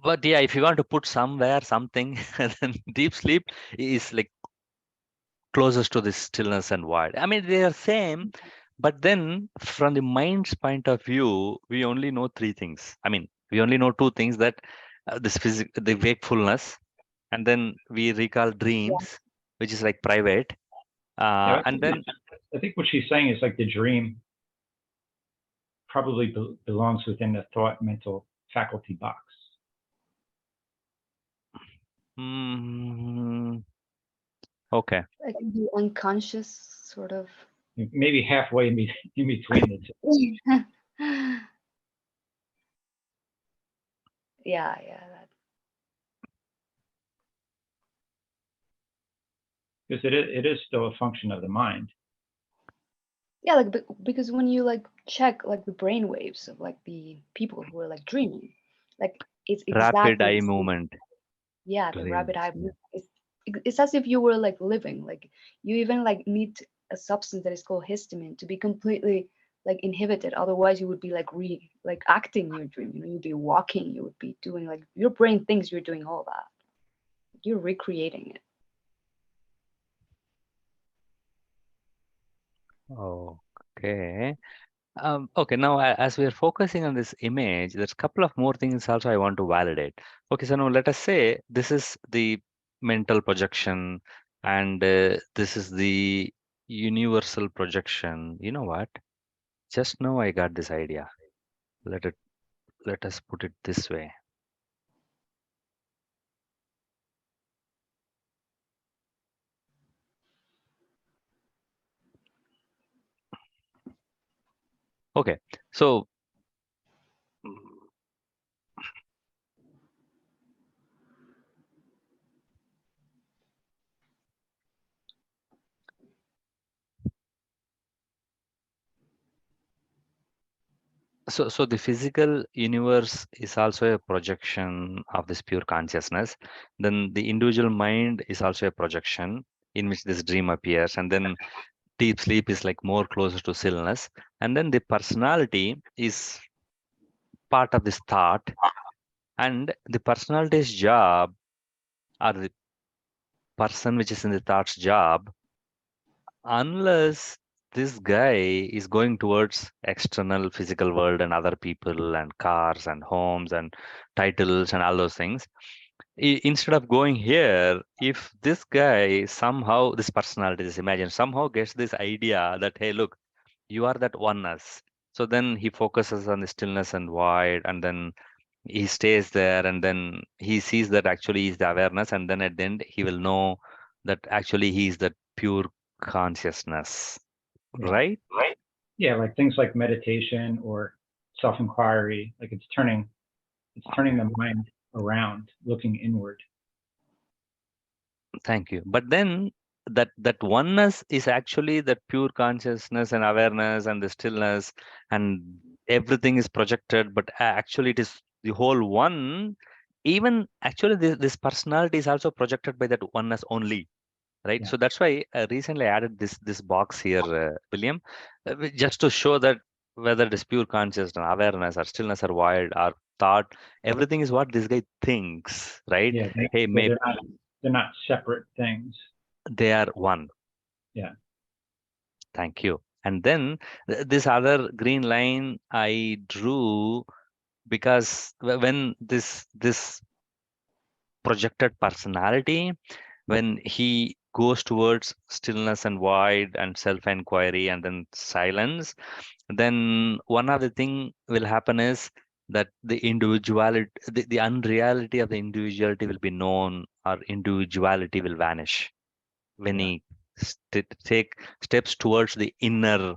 But yeah, if you want to put somewhere something, then deep sleep is like closest to this stillness and void. I mean, they are same, but then from the mind's point of view, we only know three things. I mean, we only know two things, that the wakefulness, and then we recall Yeah. dreams, which is like private, yeah, and then I think what she's saying is like the dream probably belongs within the thought mental faculty box. mm, okay. Like the unconscious sort of. Maybe halfway in between the two. Yeah, yeah. Because it is still a function of the mind. Yeah, like because when you like check like the brain waves of like the people who are like dreaming, like it's Rapid exactly the eye same. movement Yeah, the rapid dreams. eye movement. It's as if you were like living. Like you even like need a substance that is called histamine to be completely like inhibited. Otherwise, you would be like acting your dream. You'd be walking. You would be doing like your brain thinks you're doing all that. You're recreating it. Okay. Okay, now as we are focusing on this image, there's a couple of more things also I want to validate. Okay, so now let us say this is the mental projection, and this is the universal projection. You know what? Just now I got this idea. Let us put it this way. Okay, so so the physical universe is also a projection of this pure consciousness. Then the individual mind is also a projection in which this dream appears, and then deep sleep is like more closer to stillness, and then the personality is part of this thought, and the personality's job, or the person which is in the thought's job, unless this guy is going towards external physical world and other people and cars and homes and titles and all those things, instead of going here, if this guy somehow, this personality, this imagine, somehow gets this idea that, hey, look, you are that oneness. So then he focuses on the stillness and void, and then he stays there, and then he sees that actually is the awareness, and then at the end he will know that actually he is that pure consciousness, Yeah. right? Yeah, like things like meditation or self-inquiry, like it's turning the mind around, looking inward. Thank you. But then that oneness is actually that pure consciousness and awareness and the stillness, and everything is projected, but actually it is the whole one. Even actually this personality is also projected by that oneness only, right? Yeah. So that's why recently I added this box here, William, just to show that whether it is pure consciousness, awareness, or stillness, or void, or thought, everything is what this guy thinks, right? Yeah, Hey, maybe they're not separate things. they are one. Yeah. Thank you. And then this other green line I drew because when this projected personality, when he goes towards stillness and void and self-inquiry and then silence, then one other thing will happen is that the individuality, the unreality of the individuality will be known, or individuality will vanish when Yeah. he take steps towards the inner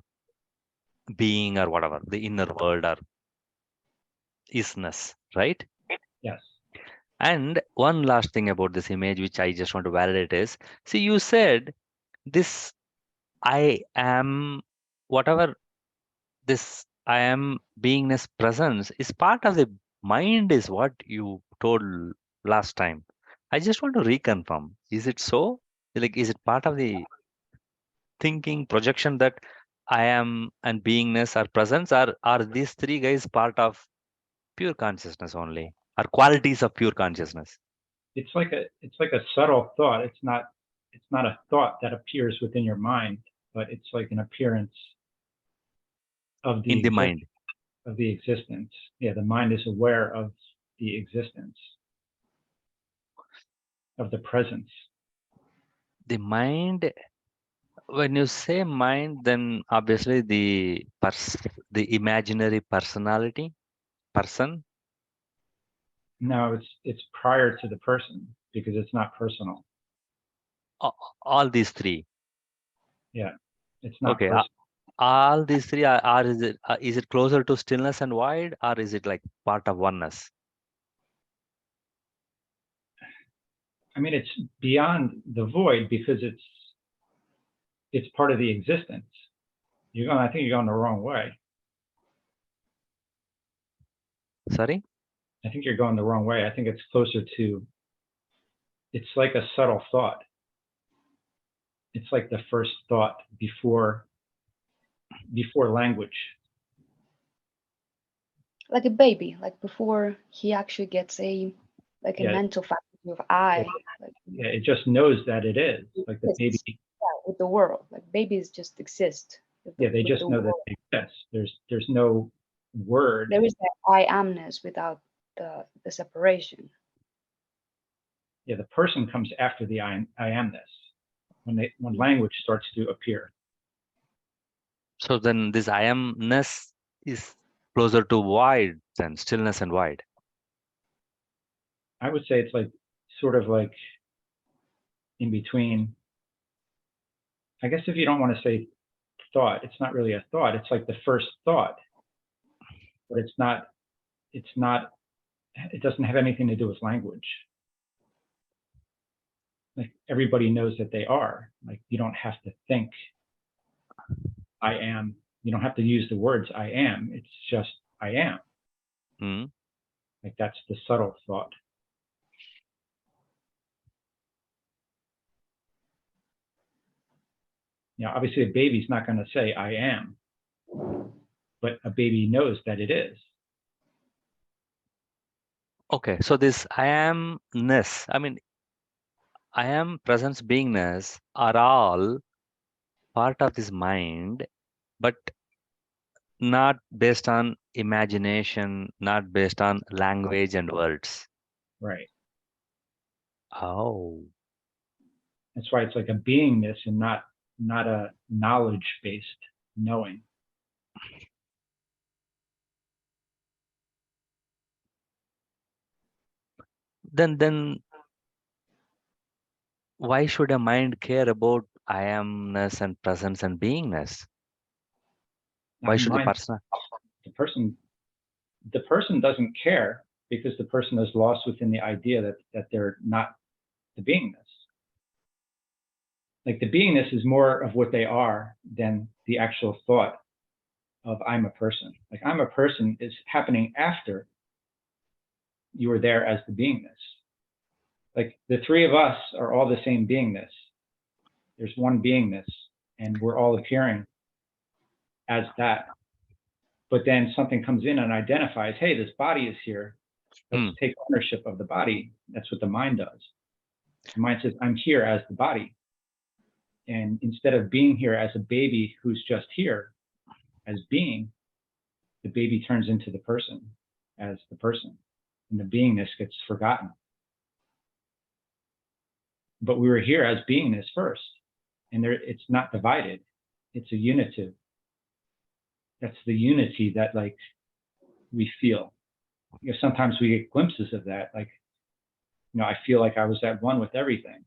being, or whatever, the inner world or isness, right? Yes. And one last thing about this image, which I just want to validate is, see, you said this I am, whatever this I am beingness presence is part of the mind, is what you told last time. I just want to reconfirm. Is it so? Like, is it part of the thinking projection that I am and beingness are presence? Or are these three guys part of pure consciousness only, are qualities of pure consciousness It's like a subtle thought. It's not a thought that appears within your mind, but it's like an appearance of in the mind? the existence. Yeah, the mind is aware of the existence of the presence. The mind, when you say mind, then obviously the imaginary personality, person, No, it's prior to the person because it's not personal. all these three. Yeah, it's not Okay, personal. all these three are is it closer to stillness and void, or is it like part of oneness? I mean, it's beyond the void because it's part of the existence. I think you're going the wrong way. Sorry? I think you're going the wrong way. I think it's closer to, it's like a subtle thought. It's like the first thought before language. Like a baby, like before he actually gets a Yeah. mental faculty of I, like Yeah, it just knows that it is like the baby. exists, with the world. Like babies just exist. Yeah, they with just the know that world. they exist. There's no word. There is that I amness without the separation. Yeah, the person comes after the I amness. when language starts to appear. So then this I amness is closer to void than stillness and void. I would say it's like sort of like in between. I guess if you don't want to say thought, it's not really a thought. It's like the first thought, but it's not. It doesn't have anything to do with language. Like everybody knows that they are. Like you don't have to think I am. You don't have to use the words I am. It's just I am. Hmm. Like that's the subtle thought. Obviously a baby's not going to say I am, but a baby knows that it is. Okay, so this I amness, I mean, I am presence beingness are all part of this mind, but not based on imagination, not based on language and words. Right. Oh, That's why it's like a beingness and not a knowledge-based knowing. then why should a mind care about I amness and presence and beingness? Now, Why should the mind, person? the person doesn't care because the person is lost within the idea that they're not the beingness. Like the beingness is more of what they are than the actual thought of I'm a person. Like I'm a person is happening after you were there as the beingness. Like the three of us are all the same beingness. There's one beingness, and we're all appearing as that. But then something comes in and identifies, hey, this body is here. Let's take ownership of the body. That's what the mind does. The mind says, I'm here as the body. And instead of being here as a baby who's just here as being, the baby turns into the person as the person. And the beingness gets forgotten. But we were here as beingness first. And it's not divided. It's a unitive. That's the unity that like we feel. Sometimes we get glimpses of that. Like, I feel like I was at one with everything.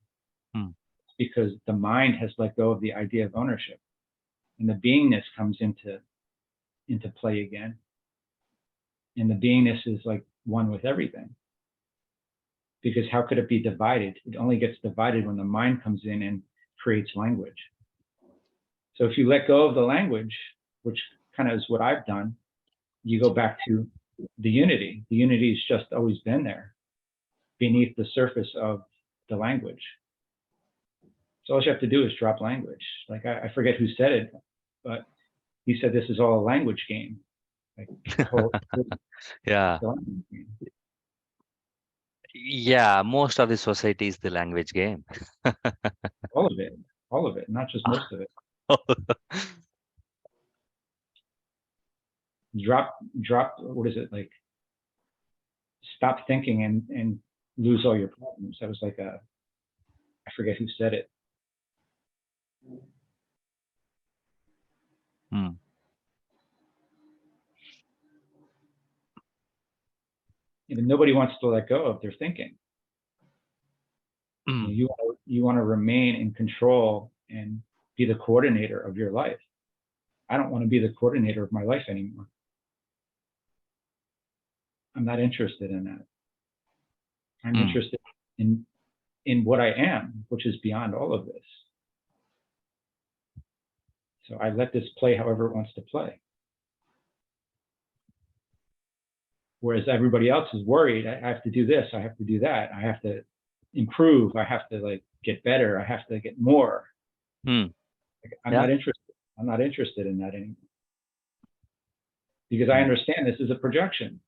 Because the mind has let go of the idea of ownership. And the beingness comes into play again. And the beingness is like one with everything. Because how could it be divided? It only gets divided when the mind comes in and creates language. So if you let go of the language, which kind of is what I've done, you go back to the unity. The unity has just always been there beneath the surface of the language. So all you have to do is drop language. Like I forget who said it, but he said this is all a language game. Like Yeah. Yeah, most of the society is the language game. all of it, not just most of it. Drop, what is it, like stop thinking and lose all your problems. That was like I forget who said it. Even nobody wants to let go of their thinking. You want to remain in control and be the coordinator of your life. I don't want to be the coordinator of my life anymore. I'm not interested in that. I'm interested in what I am, which is beyond all of this. So I let this play however it wants to play. Whereas everybody else is worried, I have to do this, I have to do that, I have to improve, I have to like get better, I have to get more. I'm not interested. I'm not interested in that anymore. Because I understand this is a projection.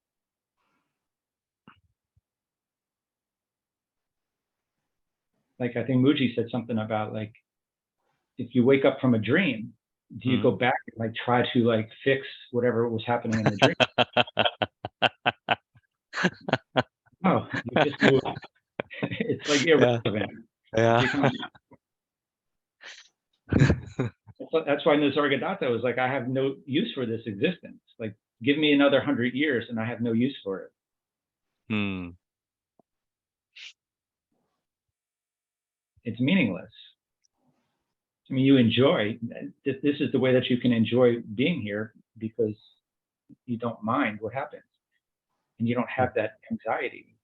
Like I think Muji said something about like, if you wake up from a dream, do you go back and like try to like fix whatever was happening in the dream? No, you just move. It's like irrelevant. Yeah. in the Sargadatta, it was like, I have no use for this existence. Like, give me another 100 years and I have no use for it. Hmm. It's meaningless. I mean, you enjoy, this is the way that you can enjoy being here, because you don't mind what happens and you don't have that anxiety,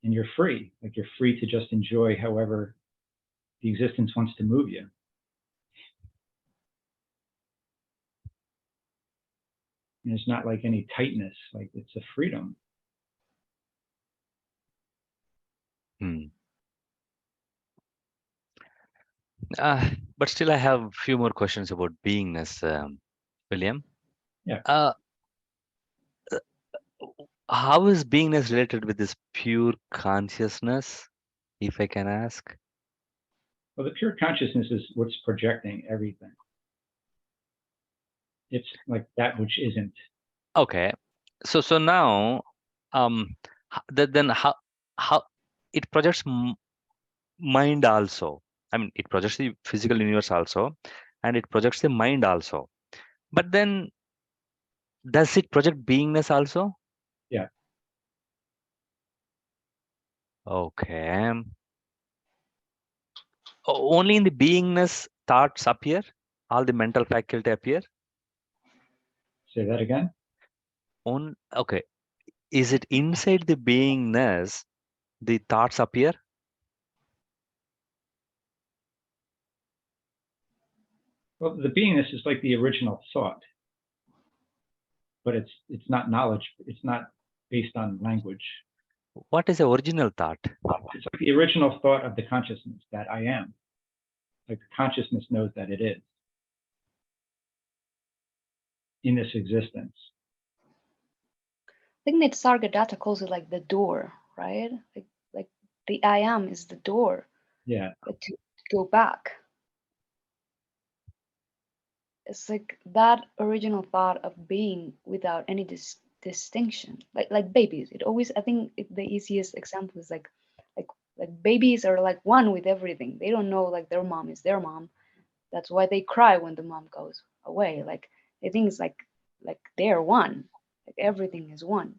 and you're free. Like, you're free to just enjoy however the existence wants to move you. And it's not like any tightness, like it's a freedom. Hmm. But still, I have a few more questions about beingness, William. Yeah. How is beingness related with this pure consciousness, if I can ask? Well, the pure consciousness is what's projecting everything. It's like that which isn't. Okay. So now, then how it projects mind also. I mean, it projects the physical universe also, and it projects the mind also. But then, does it project beingness also? Yeah. Okay. Only in the beingness thoughts appear, all the mental faculty appear. Say that again. Okay. Is it inside the beingness the thoughts appear? Well, the beingness is like the original thought, but it's not knowledge. It's not based on language. What is the original thought? It's like the original thought of the consciousness, that I am. Like, the consciousness knows that it is in this existence. I think that Sargadatta calls it like the door, right? Like the I am is the door. Yeah. Like to go back. It's like that original thought of being without any distinction. Like babies. It always, I think the easiest example is like babies are like one with everything. They don't know like their mom is their mom. That's why they cry when the mom goes away. Like they think it's like they're one. Like everything is one.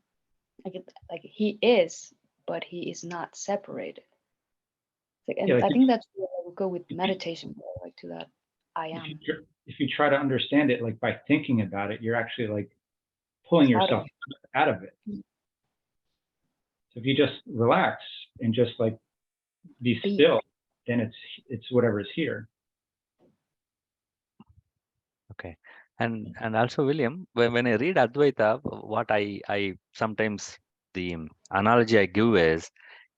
Like he is, but he is not separated. Like, and Yeah, like I think that's where I would go with meditation, more like to that I am. if you try to understand it, like by thinking about it, you're actually like pulling yourself out of it. So if you just relax and just like be still, then it's whatever's here. Okay. And also, William, when I read Advaita, what I sometimes, the analogy I give is,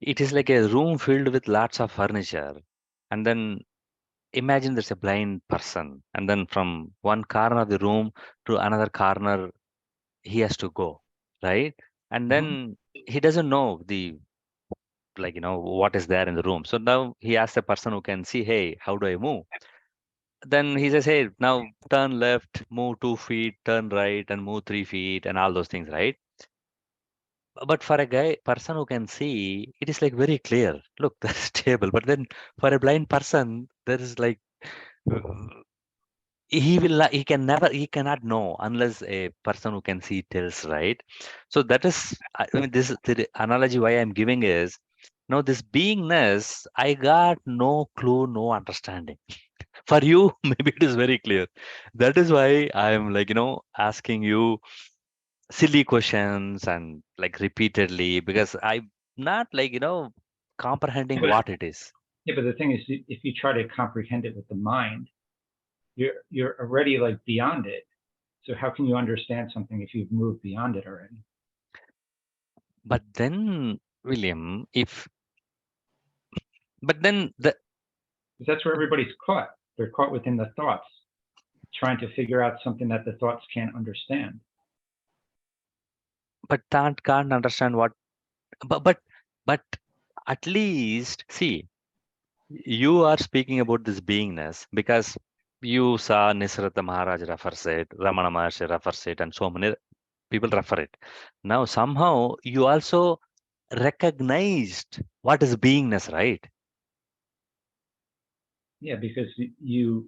it is like a room filled with lots of furniture, and then imagine there's a blind person, and then from one corner of the room to another corner he has to go, right? And then he doesn't know the, like, what is there in the room. So now he asks the person who can see, hey, how do I move? Then he says, hey, now turn left, move 2 feet, turn right, and move 3 feet, and all those things, right? But for a person who can see, it is like very clear. Look, that's table. But then for a blind person, there is like, he cannot know unless a person who can see tells, right? So that is, I mean, this is the analogy why I'm giving is, this beingness, I got no clue, no understanding. For you, maybe it is very clear. That is why I'm like, asking you silly questions and like repeatedly, because I'm not like, comprehending what it is. Yeah, but the thing is, if you try to comprehend it with the mind, you're already like beyond it. So how can you understand something if you've moved beyond it already? But then, William, but then Because that's where everybody's caught. They're caught within the thoughts, trying to figure out something that the thoughts can't understand. but that can't understand what, but at least see, you are speaking about this beingness because you saw Nisarata Maharaj refers it, Ramana Maharshi refers it, and so many people refer it. Now somehow you also recognized what is beingness, right? Yeah, because you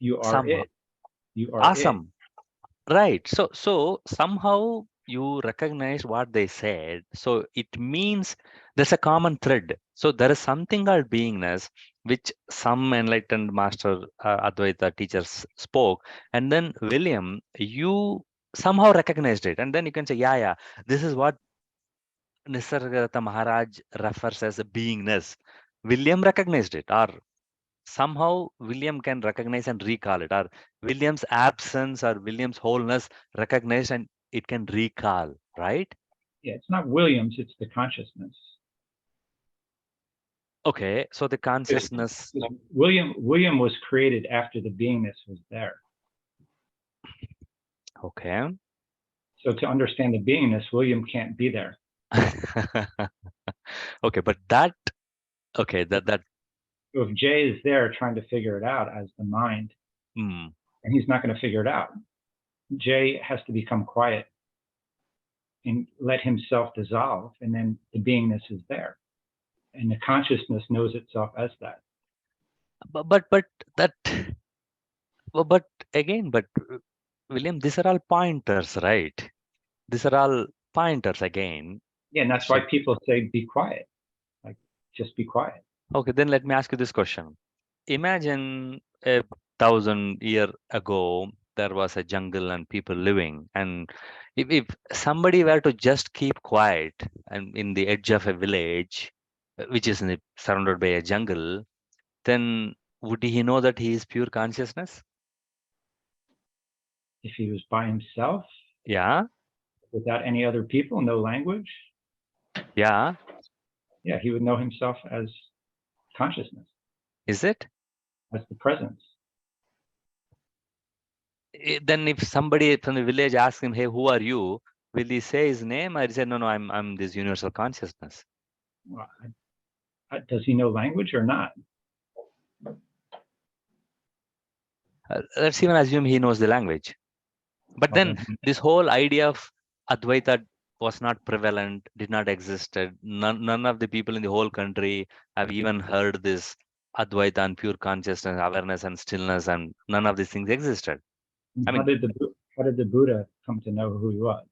You are Somehow. it. You are it. Awesome. Right. So somehow you recognize what they said. So it means there's a common thread. So there is something called beingness, which some enlightened master Advaita teachers spoke. And then William, you somehow recognized it. And then you can say, yeah, this is what Nisargadatta Maharaj refers as a beingness. William recognized it, or somehow William can recognize and recall it, or William's absence or William's wholeness recognized and it can recall, right? Yeah, it's not Williams, it's the consciousness. Okay, so the consciousness. William was created after the beingness was there. Okay. So to understand the beingness, William can't be there. Okay, but that okay, that So if Jay is there trying to figure it out as the mind, mm, and he's not going to figure it out, Jay has to become quiet and let himself dissolve, and then the beingness is there. And the consciousness knows itself as that. but that but again, but William, these are all pointers, right? These are all pointers again. Yeah, and that's why people say be quiet. Like just be quiet. Okay, then let me ask you this question. Imagine 1,000 years ago, there was a jungle and people living. And if somebody were to just keep quiet and in the edge of a village, which is surrounded by a jungle, then would he know that he is pure consciousness? If he was by himself, Yeah, without any other people, no language, yeah. yeah, he would know himself as consciousness, Is it? as the presence. Then if somebody from the village asks him, hey, who are you? Will he say his name, or he say, no, I'm this universal consciousness? Well, does he know language or not? Let's even assume he knows the language. But Well, then this whole idea of Advaita was not prevalent, did not existed. None of the people in the whole country have even heard this Advaita and pure consciousness, awareness and stillness, and none of these things existed. I how mean, did the Buddha come to know who he was?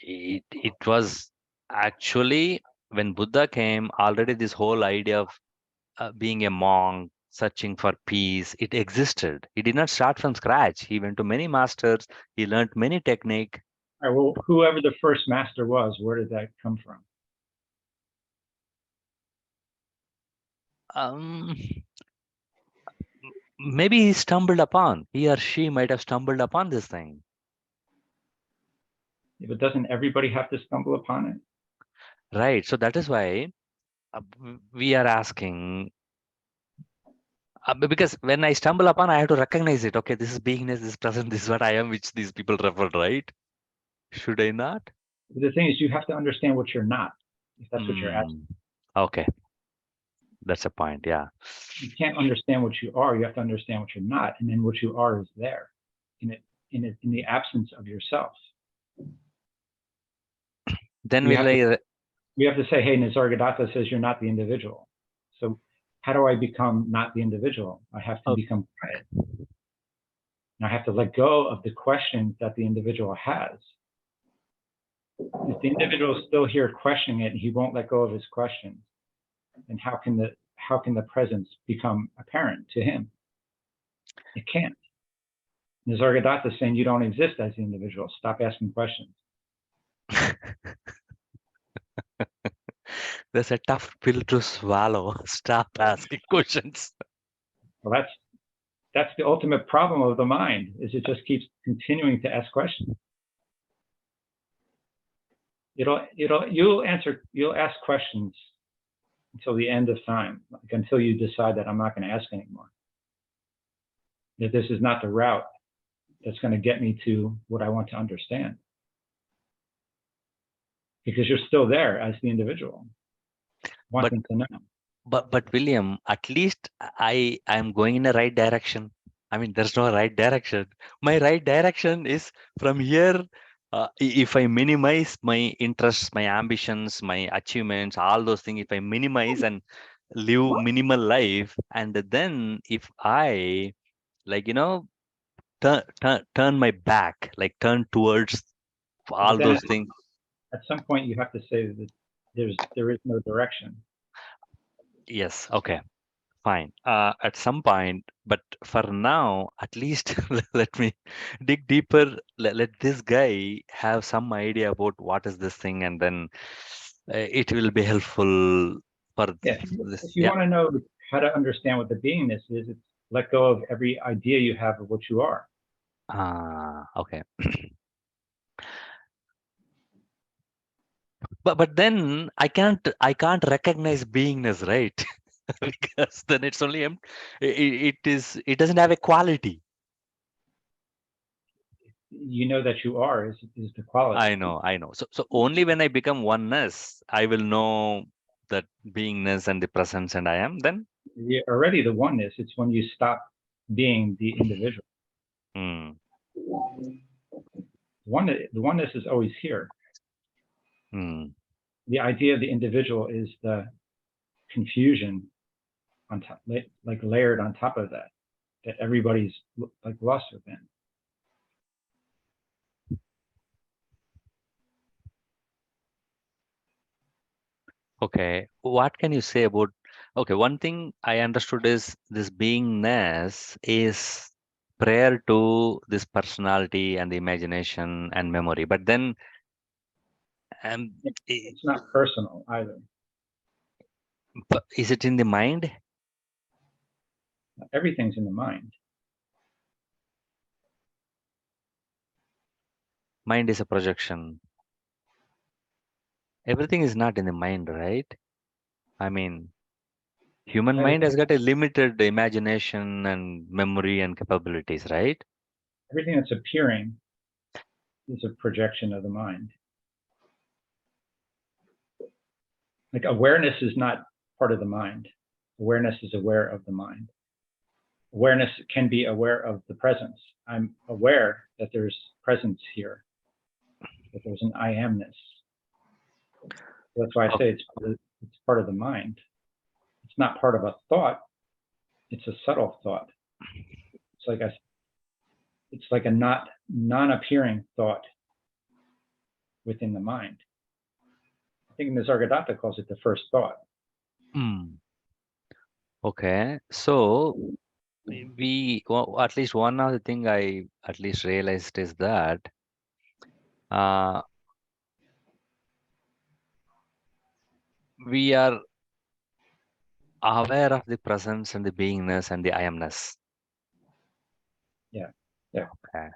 it was actually when Buddha came, already this whole idea of being a monk, searching for peace, it existed. He did not start from scratch. He went to many masters. He learned many technique. All right, well, whoever the first master was, where did that come from? Um, maybe he or she might have stumbled upon this thing. Yeah, but doesn't everybody have to stumble upon it? Right. So that is why we are asking, because when I stumble upon, I have to recognize it. Okay, this is beingness, this is present, this is what I am, which these people referred, right? Should I not? But the thing is, you have to understand what you're not, if that's what you're asking. Okay. That's a point, yeah. You can't understand what you are, you have to understand what you're not, and then what you are is there, in the absence of yourself. Then we will have to say, hey, Nisargadatta says you're not the individual. So how do I become not the individual? I have to become quiet. And I have to let go of the questions that the individual has. If the individual is still here questioning it and he won't let go of his questions, then how can the presence become apparent to him? It can't. Nisargadatta is saying you don't exist as the individual. Stop asking questions. That's a tough pill to swallow. Stop asking questions. Well, that's the ultimate problem of the mind, is it just keeps continuing to ask questions. You'll ask questions until the end of time, like until you decide that I'm not going to ask anymore. That this is not the route that's going to get me to what I want to understand. Because you're still there as the individual, wanting to know. But William, at least I'm going in the right direction. I mean, there's no right direction. My right direction is from here. If I minimize my interests, my ambitions, my achievements, all those things, if I minimize and live minimal life, and then if I like, turn my back, like turn towards all then those things. at some point you have to say that there is no direction. Yes, okay, fine. At some point, but for now, at least let me dig deeper. Let this guy have some idea about what is this thing, and then it will be helpful for Yeah, this. if you Yeah. want to know how to understand what the beingness is, it's let go of every idea you have of what you are. Okay. But then I can't recognize beingness, right? Because then it's only it doesn't have a quality. You know that you are is the quality. I know. So only when I become oneness, I will know that beingness and the presence and I am. Then, You're already the oneness. It's when you stop being the individual. hmm, The oneness is always here. hmm. The idea of the individual is the confusion on top, like layered on top of that everybody's like lost within. Okay. What can you say about? Okay, one thing I understood is this beingness is prior to this personality and the imagination and memory. But then, um, i- It's not personal either. is it in the mind? Everything's in the mind. Mind is a projection. Everything is not in the mind, right? I mean, human mind has got a limited imagination and memory and capabilities, right? Everything that's appearing is a projection of the mind. Like awareness is not part of the mind. Awareness is aware of the mind. Awareness can be aware of the presence. I'm aware that there's presence here, that there's an I amness. That's why I say it's part of the mind. It's not part of a thought. It's a subtle thought. It's like a non-appearing thought within the mind. I think Nisargadatta calls it the first thought. Hmm. Okay. So well, at least one of the thing I at least realized is that uh, we are aware of the presence and the beingness and the I amness. Yeah. Yeah. Okay.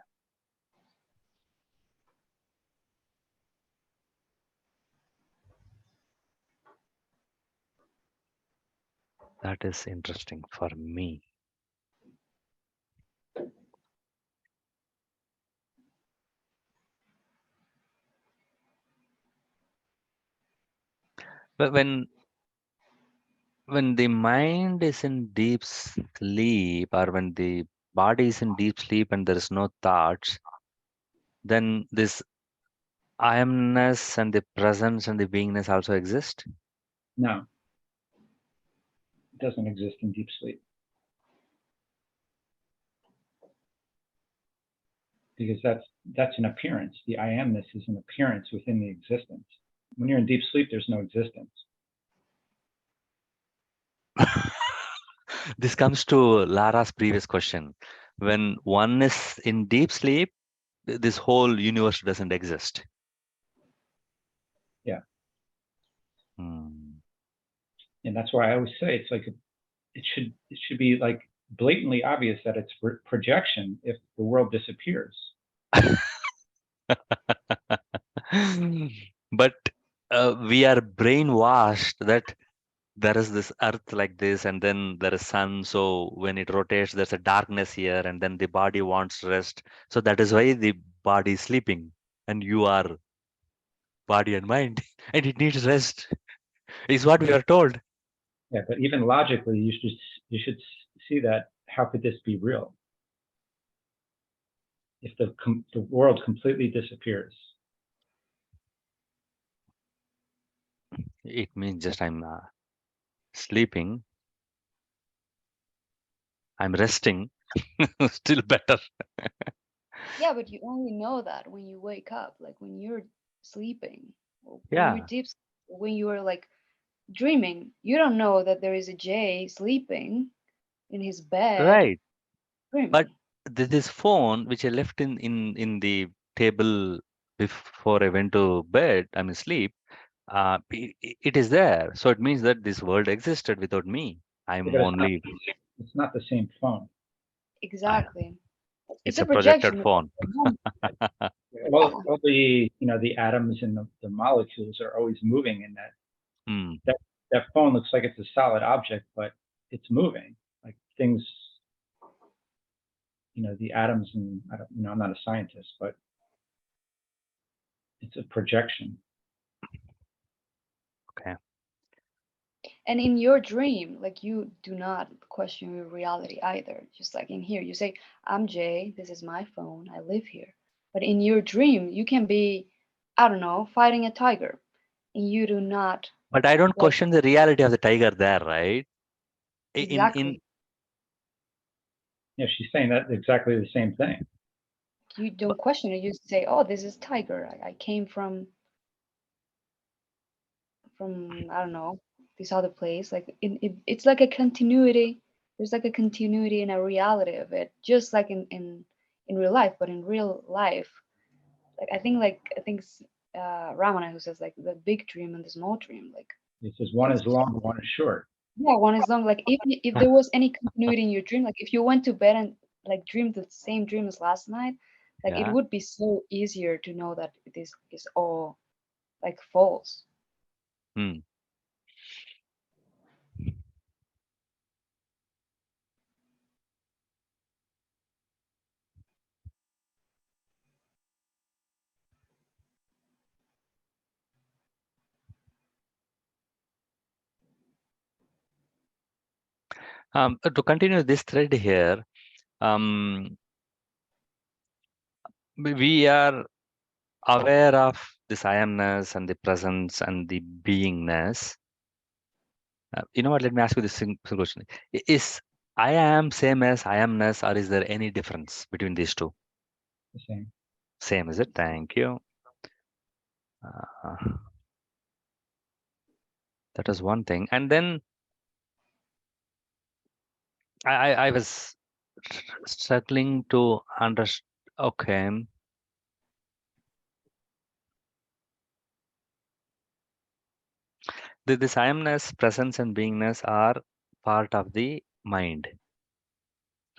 That is interesting for me. But when the mind is in deep sleep or when the body is in deep sleep and there is no thoughts, then this I amness and the presence and the beingness also exist. No, it doesn't exist in deep sleep. Because that's an appearance. The I amness is an appearance within the existence. When you're in deep sleep, there's no existence. This comes to Lara's previous question. When one is in deep sleep, this whole universe doesn't exist. Yeah. Hmm. And that's why I always say it's like it should be like blatantly obvious that it's projection if the world disappears. But we are brainwashed that there is this earth like this, and then there is sun. So when it rotates, there's a darkness here, and then the body wants rest. So that is why the body is sleeping, and you are body and mind, and it needs rest, is what we are told. Yeah, but even logically, you should see that how could this be real if the world completely disappears? It means just I'm sleeping, I'm resting. Still better. Yeah, but you only know that when you wake up, like when you're sleeping, or when Yeah, you're when you are like dreaming, you don't know that there is a Jay sleeping in his bed right. But dreaming. this phone, which I left in the table before I went to bed, I mean sleep, it is there. So it means that this world existed without me. I'm But only, it's not the same phone. I, Exactly. It's it's a a projected projection of phone. the moment. All, Yeah, all the the atoms and the molecules are always moving in that. Hmm. That phone looks like it's a solid object, but it's moving. Like things, the atoms and I don't, I'm not a scientist, but it's a projection. Okay. and in your dream, like you do not question your reality either. Just like in here, you say, I'm Jay, this is my phone, I live here. But in your dream, you can be, I don't know, fighting a tiger, and you do not But I don't like question the reality of the tiger there, right? In exactly. Yeah, she's saying that exactly the same thing. You don't question it. You say, "Oh, this is tiger. I came from I don't know this other place." Like it's like a continuity. There's like a continuity and a reality of it, just like in real life. But in real life, like I think Ramana who says like the big dream and the small dream. Like It says one it's is long, one is short. yeah, one is long. Like if there was any continuity in your dream, like if you went to bed and like dreamed the same dream as last night, like it yeah. would be so easier to know that this is all like false. Hmm. To continue this thread here, we are aware of this I amness and the presence and the beingness. You know what? Let me ask you this simple question: Is I am same as I amness, or is there any difference between these two? The same. Same, is it? Thank you. Uh, that is one thing. And then I was struggling to understand. Okay, this I amness, presence, and beingness are part of the mind,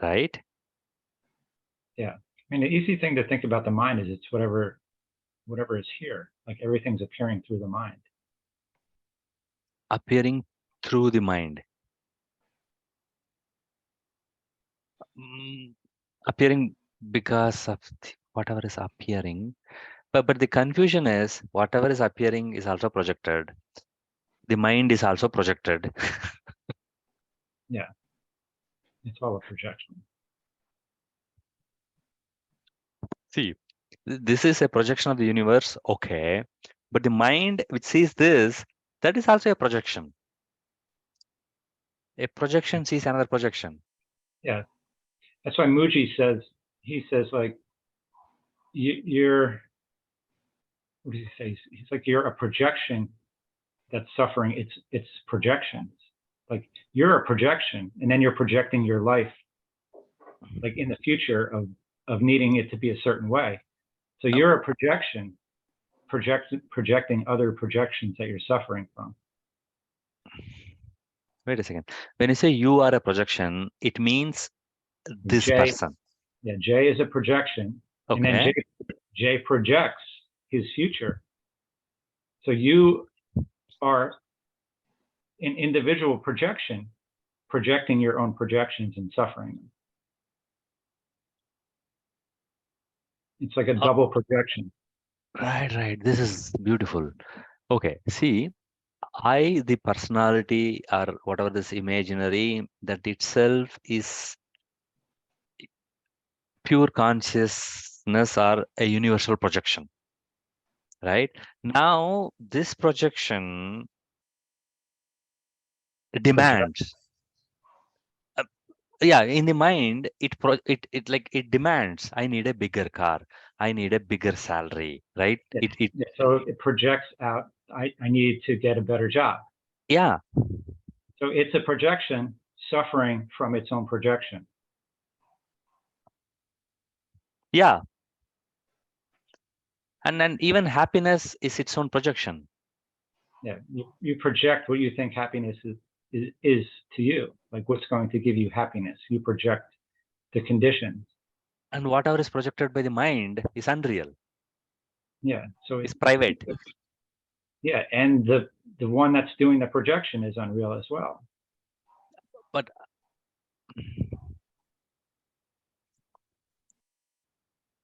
right? Yeah. I mean, the easy thing to think about the mind is it's whatever is here. Like everything's appearing through the mind. Appearing through the mind. Mm, appearing because of whatever is appearing. But the confusion is whatever is appearing is also projected. The mind is also projected. Yeah. It's all a projection. See, this is a projection of the universe, okay. But the mind which sees this, that is also a projection. A projection sees another projection. Yeah. That's why Muji says, like, you're, what does he say? He's like, you're a projection that's suffering its projections. Like you're a projection, and then you're projecting your life, like in the future of needing it to be a certain way. So you're a projection, projecting other projections that you're suffering from. Wait a second. When you say you are a projection, it means this Jay, person. yeah, Jay is a projection, and then Okay. Jay projects his future. So you are an individual projection, projecting your own projections and suffering them. It's like a Oh, double projection. right. This is beautiful. Okay. See, the personality or whatever this imaginary, that itself is pure consciousness or a universal projection, right? Now, this projection Project. demands, Yeah, in the mind, it like it demands, I need a bigger car, I need a bigger salary, right? It Yeah, so it projects out, I need to get a better job. yeah, So it's a projection suffering from its own projection. yeah. And then even happiness is its own projection. Yeah, you project what you think happiness is to you, like what's going to give you happiness. You project the conditions. And whatever is projected by the mind is unreal, Yeah, so is private. yeah, and the one that's doing the projection is unreal as well. But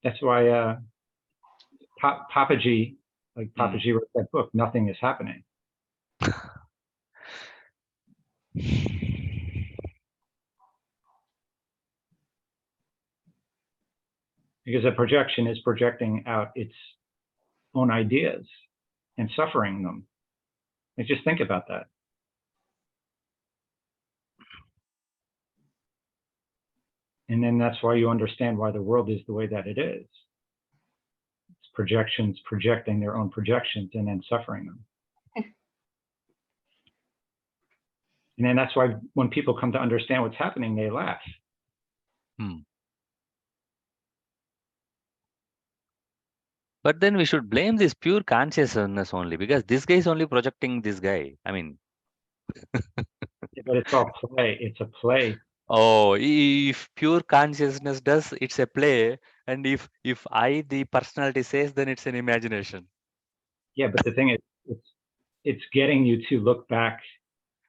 That's why Papaji, like Papaji wrote that book, Nothing is Happening. Because a projection is projecting out its own ideas and suffering them. Like, just think about that. And then that's why you understand why the world is the way that it is. It's projections projecting their own projections and then suffering them. And then that's why when people come to understand what's happening, they laugh. But then we should blame this pure consciousness only, because this guy is only projecting this guy. I mean, But it's all play. It's a play. oh, if pure consciousness does, it's a play, and if I, the personality, says, then it's an imagination. Yeah, but the thing is, it's getting you to look back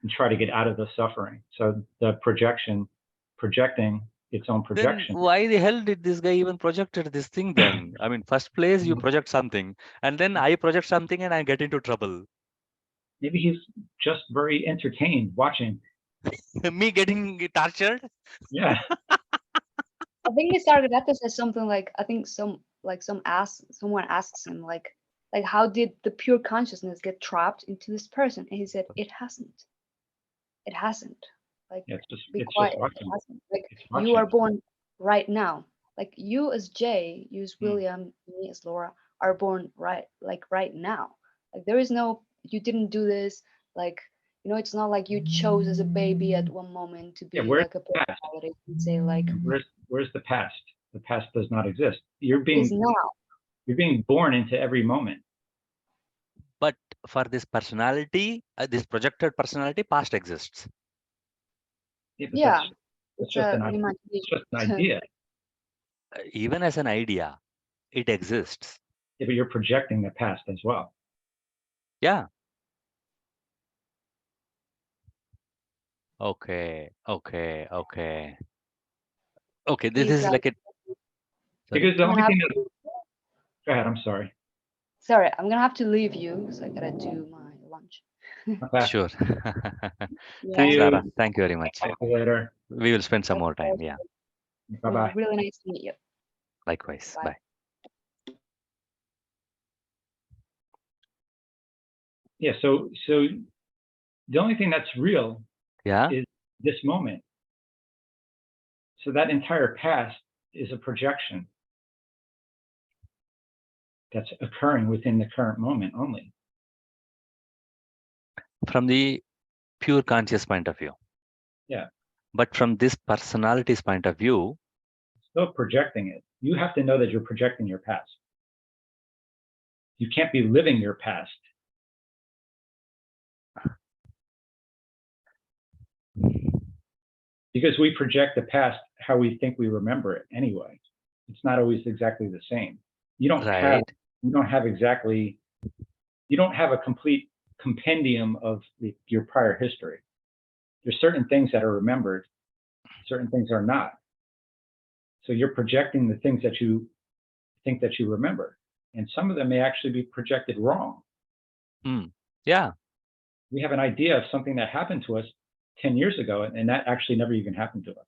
and try to get out of the suffering. So the projecting its own Then projection. why the hell did this guy even projected this thing then? I mean, first place you project something, and then I project something and I get into trouble. Maybe he's just very entertained watching. Me getting tortured? Yeah. I think it started at this as something like, I think someone asks him like how did the pure consciousness get trapped into this person? And he said, it hasn't. It hasn't. Like, Yeah, be it's quiet. just It watching. hasn't. Like, It's you are watching. born right now. Like, you as Jay, you as Mm. William, me as Laura are born right now. Like, there is no, you didn't do this. Like, you know, it's not like you chose as a baby at one moment to be Yeah, where's like a the past? personality and say like, Where's the past? The past does not exist. You're is being now. born into every moment. But for this personality, this projected personality, past exists. Yeah, but Yeah, that's it's just an an idea. It's just an imagination. idea. Even as an idea, it exists. Yeah, but you're projecting the past as well. Yeah. Okay. Okay. Okay. Okay. This Please, is like a. Sorry. Because the I'm gonna only have thing to, that, go ahead, I'm sorry. sorry, I'm gonna have to leave you because I gotta do my lunch. Okay. Sure. Yeah. Thanks, See Lara. you Thank you very much. later. We will spend some more time. Yeah. Bye-bye. Really nice to meet you. Likewise. Bye. Bye. Yeah, so the only thing that's real Yeah. is this moment. So that entire past is a projection that's occurring within the current moment only. From the pure conscious point of view. Yeah. But from this personality's point of view, Still projecting it. You have to know that you're projecting your past. You can't be living your past. Because we project the past how we think we remember it anyway. It's not always exactly the same. You don't have a complete compendium of your prior history. There's certain things that are remembered, certain things are not. So you're projecting the things that you think that you remember. And some of them may actually be projected wrong. Yeah. We have an idea of something that happened to us 10 years ago, and that actually never even happened to us.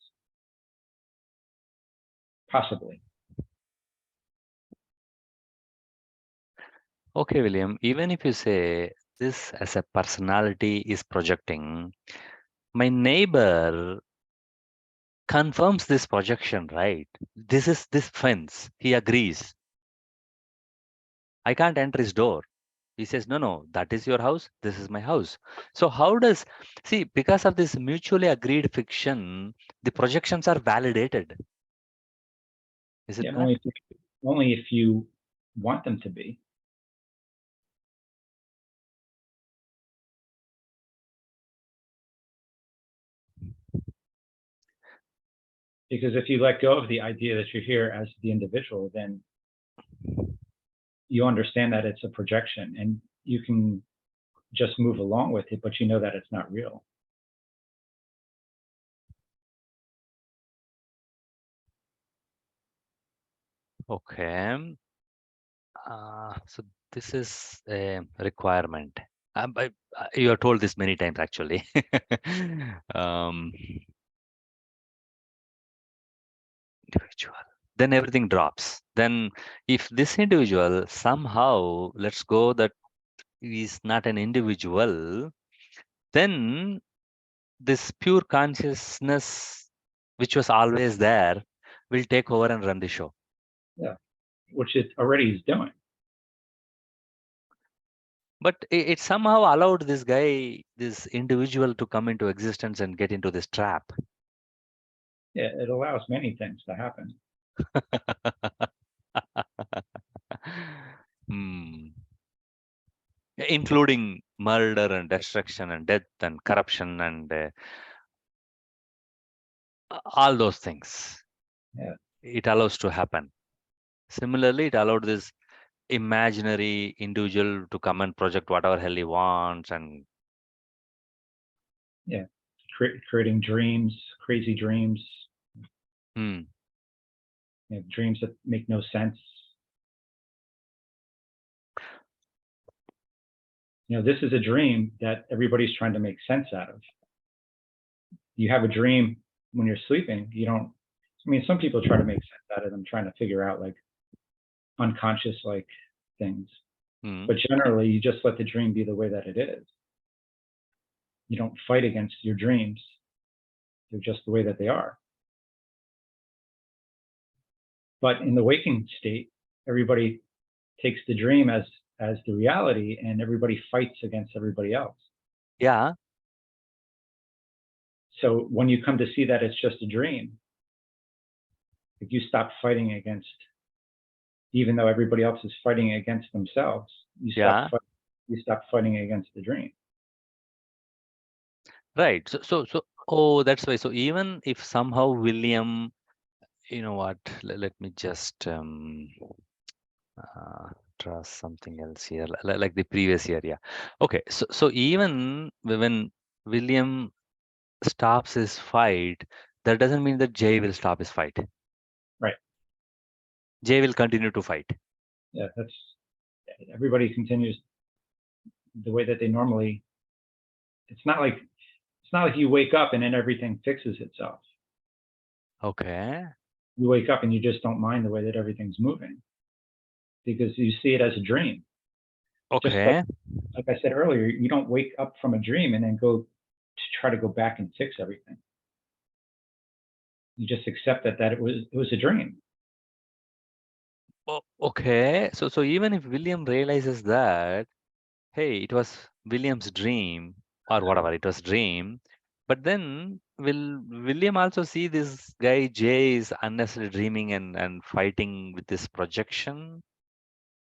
Possibly. Okay, William, even if you say this as a personality is projecting, my neighbor confirms this projection, right? This is this fence. He agrees. I can't enter his door. He says, no, no, that is your house. This is my house. So how does, see, because of this mutually agreed fiction, the projections are validated. Is it Yeah, not? only if you want them to be. Because if you let go of the idea that you're here as the individual, then you understand that it's a projection and you can just move along with it, but you know that it's not real. Okay. So this is a requirement. You are told this many times actually. um, Individual. Then everything drops. Then if this individual somehow, let's go that is not an individual, then this pure consciousness, which was always there, will take over and run the show. Yeah, which it already is doing. But it somehow allowed this guy, this individual, to come into existence and get into this trap. Yeah, it allows many things to happen. Hmm. Including murder and destruction and death and corruption and all those things. Yeah. It allows to happen. Similarly, it allowed this imaginary individual to come and project whatever hell he wants and Yeah, creating dreams, crazy dreams, hmm. dreams that make no sense. This is a dream that everybody's trying to make sense out of. You have a dream when you're sleeping. You don't. I mean, some people try to make sense out of them, trying to figure out like unconscious like things. Hmm. But generally, you just let the dream be the way that it is. You don't fight against your dreams. They're just the way that they are. But in the waking state, everybody takes the dream as the reality, and everybody fights against everybody else. Yeah. So when you come to see that it's just a dream, if you stop fighting against, even though everybody else is fighting against themselves, you Yeah. stop fighting against the dream. Right. Oh, that's why. So even if somehow William, you know what, let me just draw something else here, like the previous year. Yeah. Okay. So even when William stops his fight, that doesn't mean that Jay will stop his fight. Right. Jay will continue to fight. Yeah, everybody continues the way that they normally. It's not like you wake up and then everything fixes itself. Okay. You wake up and you just don't mind the way that everything's moving because you see it as a dream. Just Okay. like I said earlier, you don't wake up from a dream and then go to try to go back and fix everything. You just accept that it was a dream. Okay. So even if William realizes that, hey, it was William's dream or whatever, it was dream, but then will William also see this guy Jay is unnecessarily dreaming and fighting with this projection?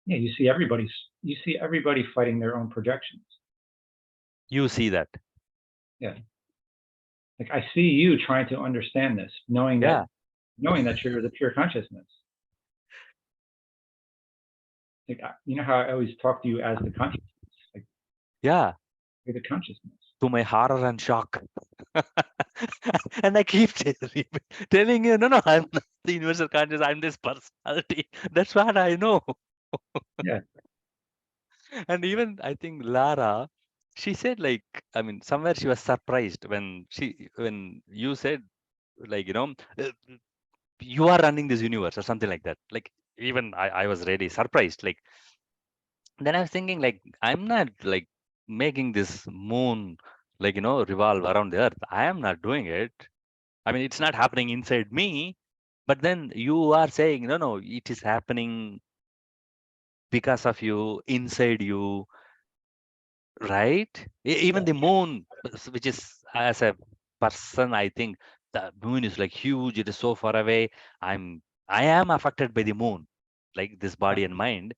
Yeah, you see everybody fighting their own projections. You see that. Yeah. Like I see you trying to understand this, knowing Yeah. that you're the pure consciousness. Like you know how I always talk to you as the consciousness. Like Yeah. you're the consciousness. To my horror and shock. And I keep telling you, no, I'm not the universal conscious, I'm this personality. That's what I know. Yeah. And even I think Lara, she said like, I mean, somewhere she was surprised when you said like, you are running this universe or something like that. Like even I was really surprised. Like then I was thinking like, I'm not like making this moon like, revolve around the earth. I am not doing it. I mean, it's not happening inside me, but then you are saying, no, it is happening because of you, inside you, right? Even Yeah. the moon, which is, as a person, I think the moon is like huge, it is so far away. I am affected by the moon, like this Yeah. body and mind.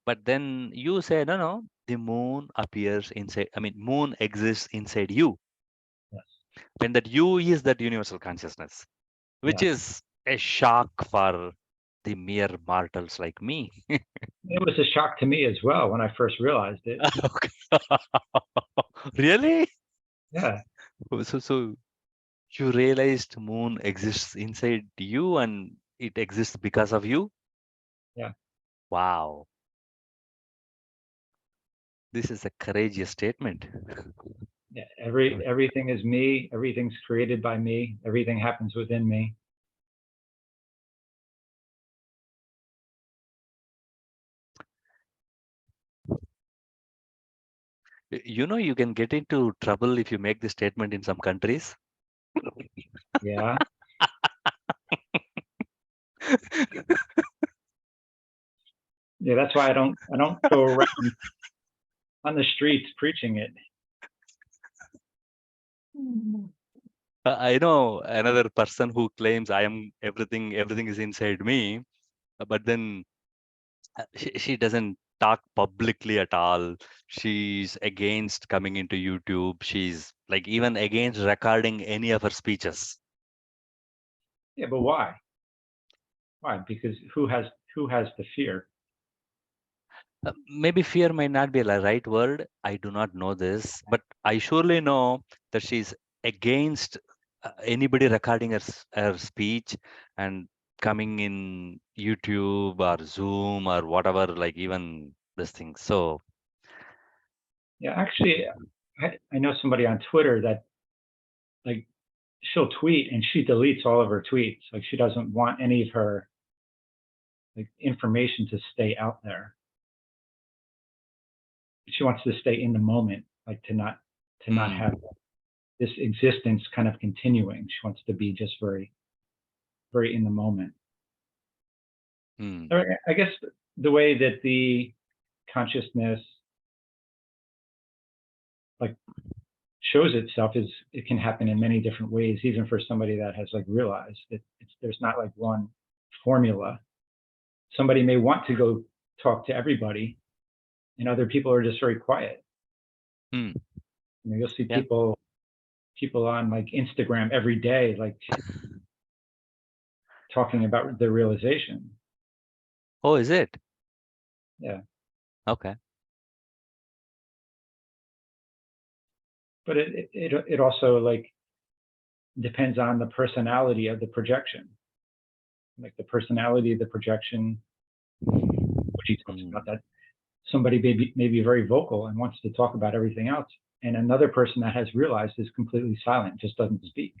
But then you say, no, the moon appears inside, I mean, moon exists inside you. Yes. When that you is that universal consciousness, which Yes. is a shock for the mere mortals like me. It was a shock to me as well when I first realized it. Okay. Really? Yeah. So you realized moon exists inside you and it exists because of you? Yeah. Wow. This is a courageous statement. Yeah. Everything is me. Everything's created by me. Everything happens within me. You can get into trouble if you make this statement in some countries. Yeah. Yeah. That's why I don't go around on the streets preaching it. I know another person who claims I am everything is inside me, but then she doesn't talk publicly at all. She's against coming into YouTube. She's like even against recording any of her speeches. Yeah. But why? Why? Because who has the fear? Maybe fear might not be the right word. I do not know this, but I surely know that she's against anybody recording her speech and coming in YouTube or Zoom or whatever, like even this thing. So, Yeah. Actually, I know somebody on Twitter that, like, she'll tweet and she deletes all of her tweets. Like, she doesn't want any of her, like, information to stay out there. She wants to stay in the moment, like, to not have this existence kind of continuing. She wants to be just very, very in the moment. mm, Or I guess the way that the consciousness, like, shows itself is it can happen in many different ways, even for somebody that has, like, realized that there's not like one formula. Somebody may want to go talk to everybody, and other people are just very quiet. mm, You'll see yeah. people on, like, Instagram every day, like, talking about their realization. Oh, is it? Yeah. Okay. But it also, like, depends on the personality of the projection. Like, the personality of the projection, which he talks Mm, about, that somebody may be very vocal and wants to talk about everything else, and another person that has realized is completely silent, just doesn't speak.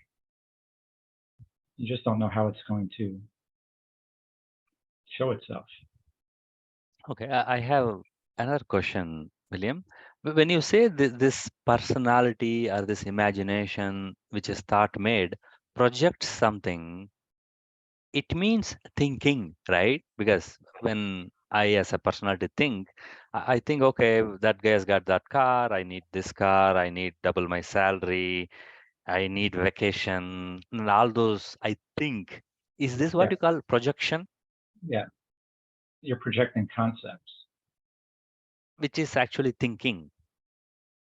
You just don't know how it's going to show itself. okay. I have another question, William. When you say this personality or this imagination, which is thought made, projects something, it means thinking, right? Because when I, as a personality, think, I think, okay, that guy's got that car. I need this car. I need double my salary. I need vacation. And all those, I think. Is this what Yeah, you call projection, yeah. You're projecting concepts. which is actually thinking?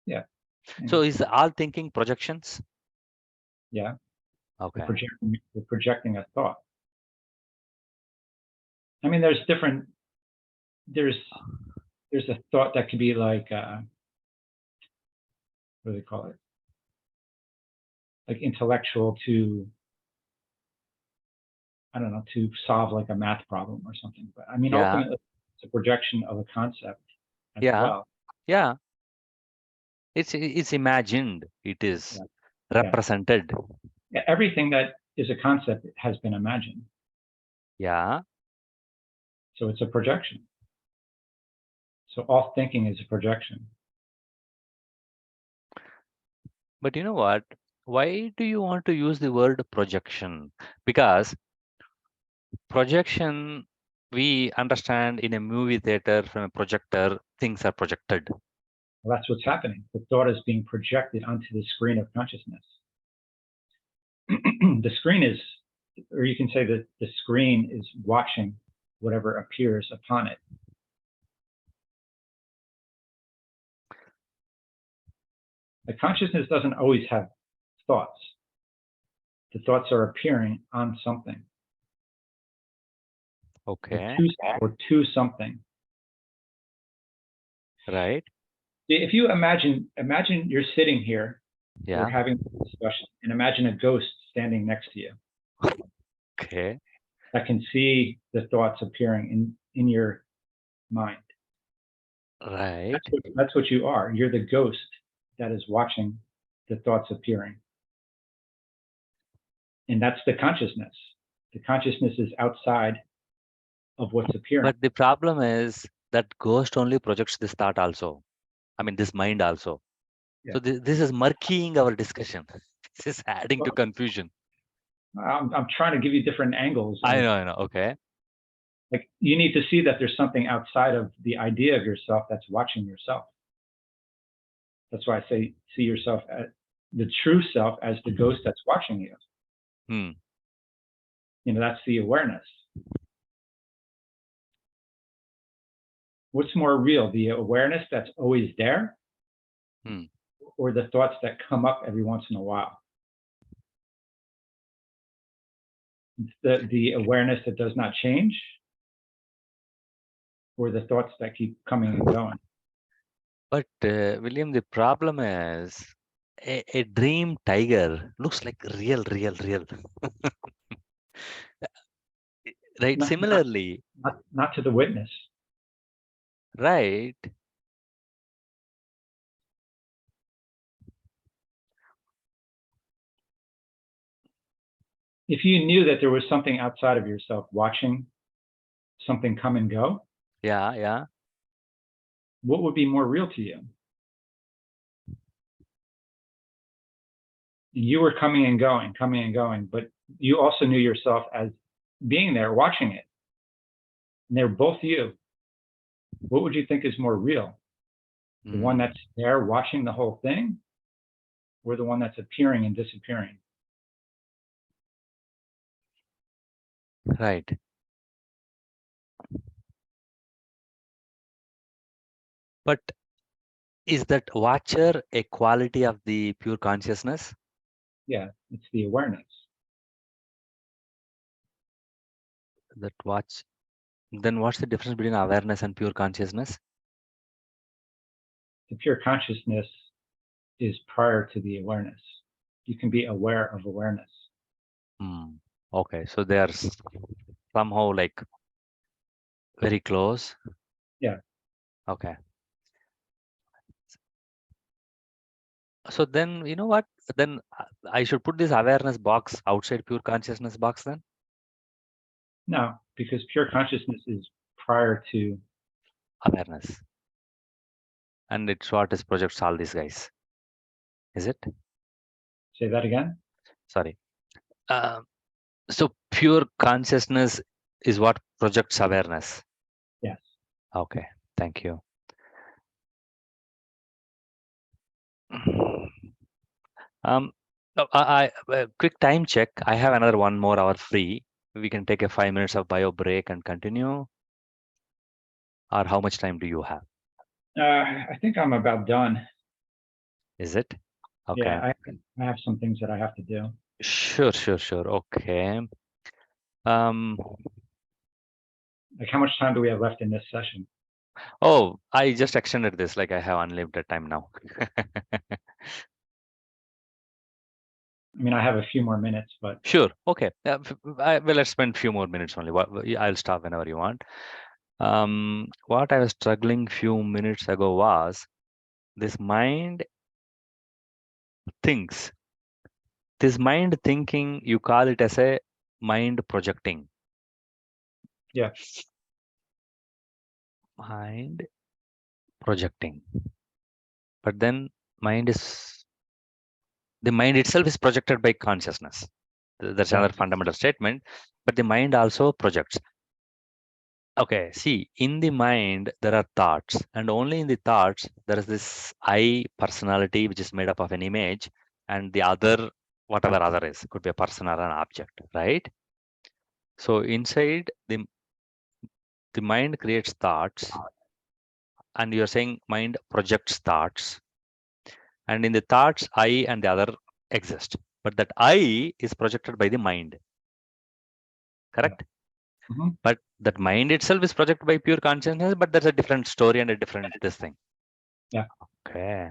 Yeah, and So is all thinking projections? yeah, we're Okay. projecting. We're projecting a thought. I mean, there's different. There's there's a thought that could be like, what do they call it? Like, intellectual to, I don't know, to solve, like, a math problem or something. But I mean, Yeah. ultimately, it's a projection of a concept as Yeah. well. Yeah. It's imagined. It is Yeah, yeah. represented. Yeah, everything that is a concept has been imagined. Yeah. So it's a projection. So all thinking is a projection. But you know what? why do you want to use the word projection? Because projection, we understand in a movie theater from a projector, things are projected. Well, that's what's happening. The thought is being projected onto the screen of consciousness. The screen is, or you can say that the screen is watching whatever appears upon it. The consciousness doesn't always have thoughts. The thoughts are appearing on something. Okay. Or to something. Right. If you imagine you're sitting here, Yeah. we're having a discussion, and imagine a ghost standing next to you Okay. that can see the thoughts appearing in your mind. Right. That's what you are. You're the ghost that is watching the thoughts appearing. And that's the consciousness. The consciousness is outside of what's appearing. But the problem is that ghost only projects this thought also. I mean, this mind also. Yeah. So this is murkying our discussion. This is adding to confusion. I'm trying to give you different angles. I know. Okay. Like, you need to see that there's something outside of the idea of yourself that's watching yourself. That's why I say see yourself as the true self as the ghost that's watching you. You know, that's the awareness. What's more real, the awareness that's always there, or the thoughts that come up every once in a while? It's the awareness that does not change, or the thoughts that keep coming and going? But William, the problem is a dream tiger looks like real. Right. Not, Similarly, not to the witness. right. If you knew that there was something outside of yourself watching something come and go, Yeah. what would be more real to you? You were coming and going, but you also knew yourself as being there, watching it. And they're both you. What would you think is more real? The one that's there watching the whole thing, or the one that's appearing and disappearing? Right. But is that watcher a quality of the pure consciousness? Yeah, it's the awareness. That watch. Then what's the difference between awareness and pure consciousness? The pure consciousness is prior to the awareness. You can be aware of awareness. Okay, so they are somehow like very close. Yeah. Okay. So then, you know what? Then I should put this awareness box outside pure consciousness box then? No, because pure consciousness is prior to Awareness. And it's what is projects all these guys. Is it? Say that again? Sorry. So pure consciousness is what projects awareness. Yes. Okay, thank you. Quick time check. I have another 1 more hour free. We can take a 5 minutes of bio break and continue. Or how much time do you have? I think I'm about done. Is it? Okay. Yeah, I have some things that I have to do. Sure. Okay. Like, how much time do we have left in this session? Oh, I just extended this, like I have unlimited time now. I mean, I have a few more minutes, but Sure. Okay. Well, let's spend a few more minutes only. I'll stop whenever you want. What I was struggling few minutes ago was this mind thinks. This mind thinking, you call it as a mind projecting. yeah, Mind projecting. But then mind is the mind itself is projected by consciousness. That's Yeah. another fundamental statement. But the mind also projects. Okay, see, in the mind, there are thoughts, and only in the thoughts, there is this I personality, which is made up of an image, and the other, whatever other is, could be a person or an object, right? So inside the mind creates thoughts, and you're saying mind projects thoughts, and in the thoughts, I and the other exist. But that I is projected by the mind, correct? Mm-hmm. But that mind itself is projected by pure consciousness, but there's a different story and a different this thing. Yeah. Okay.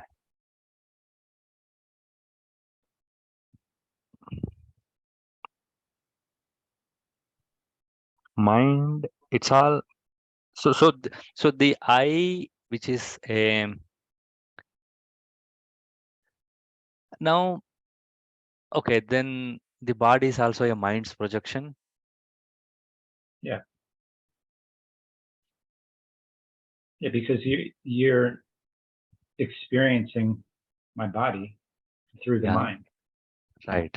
Mind, it's all so the I, which is now okay, then the body is also a mind's projection. Yeah. Yeah, because you're experiencing my body through the Yeah. mind. Right.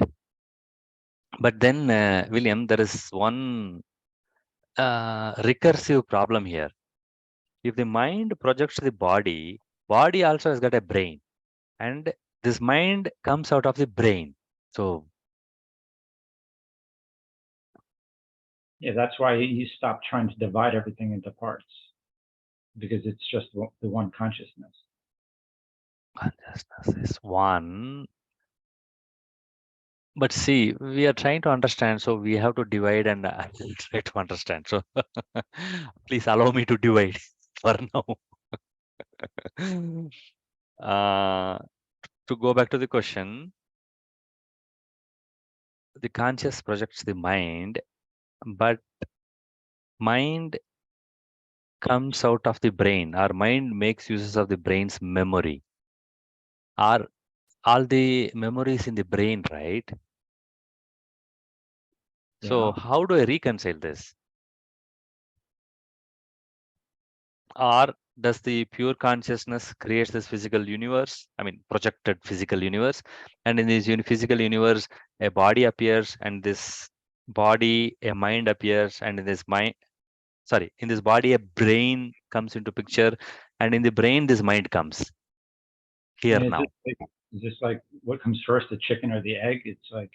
But then, William, there is one recursive problem here. If the mind projects the body, body also has got a brain, and this mind comes out of the brain. So Yeah, that's why you stop trying to divide everything into parts, because it's just the one consciousness. consciousness is one. But see, we are trying to understand, so we have to divide, and I will try to understand. So please allow me to divide for now. To go back to the question, the conscious projects the mind, but mind comes out of the brain. Our mind makes uses of the brain's memory. Are all the memories in the brain, right? So Yeah. how do I reconcile this? Or does the pure consciousness creates this physical universe? I mean, projected physical universe, and in this physical universe, a body appears, and this body, a mind appears, and in this mind, sorry, in this body, a brain comes into picture, and in the brain, this mind comes here And now. is this like what comes first, the chicken or the egg? It's like,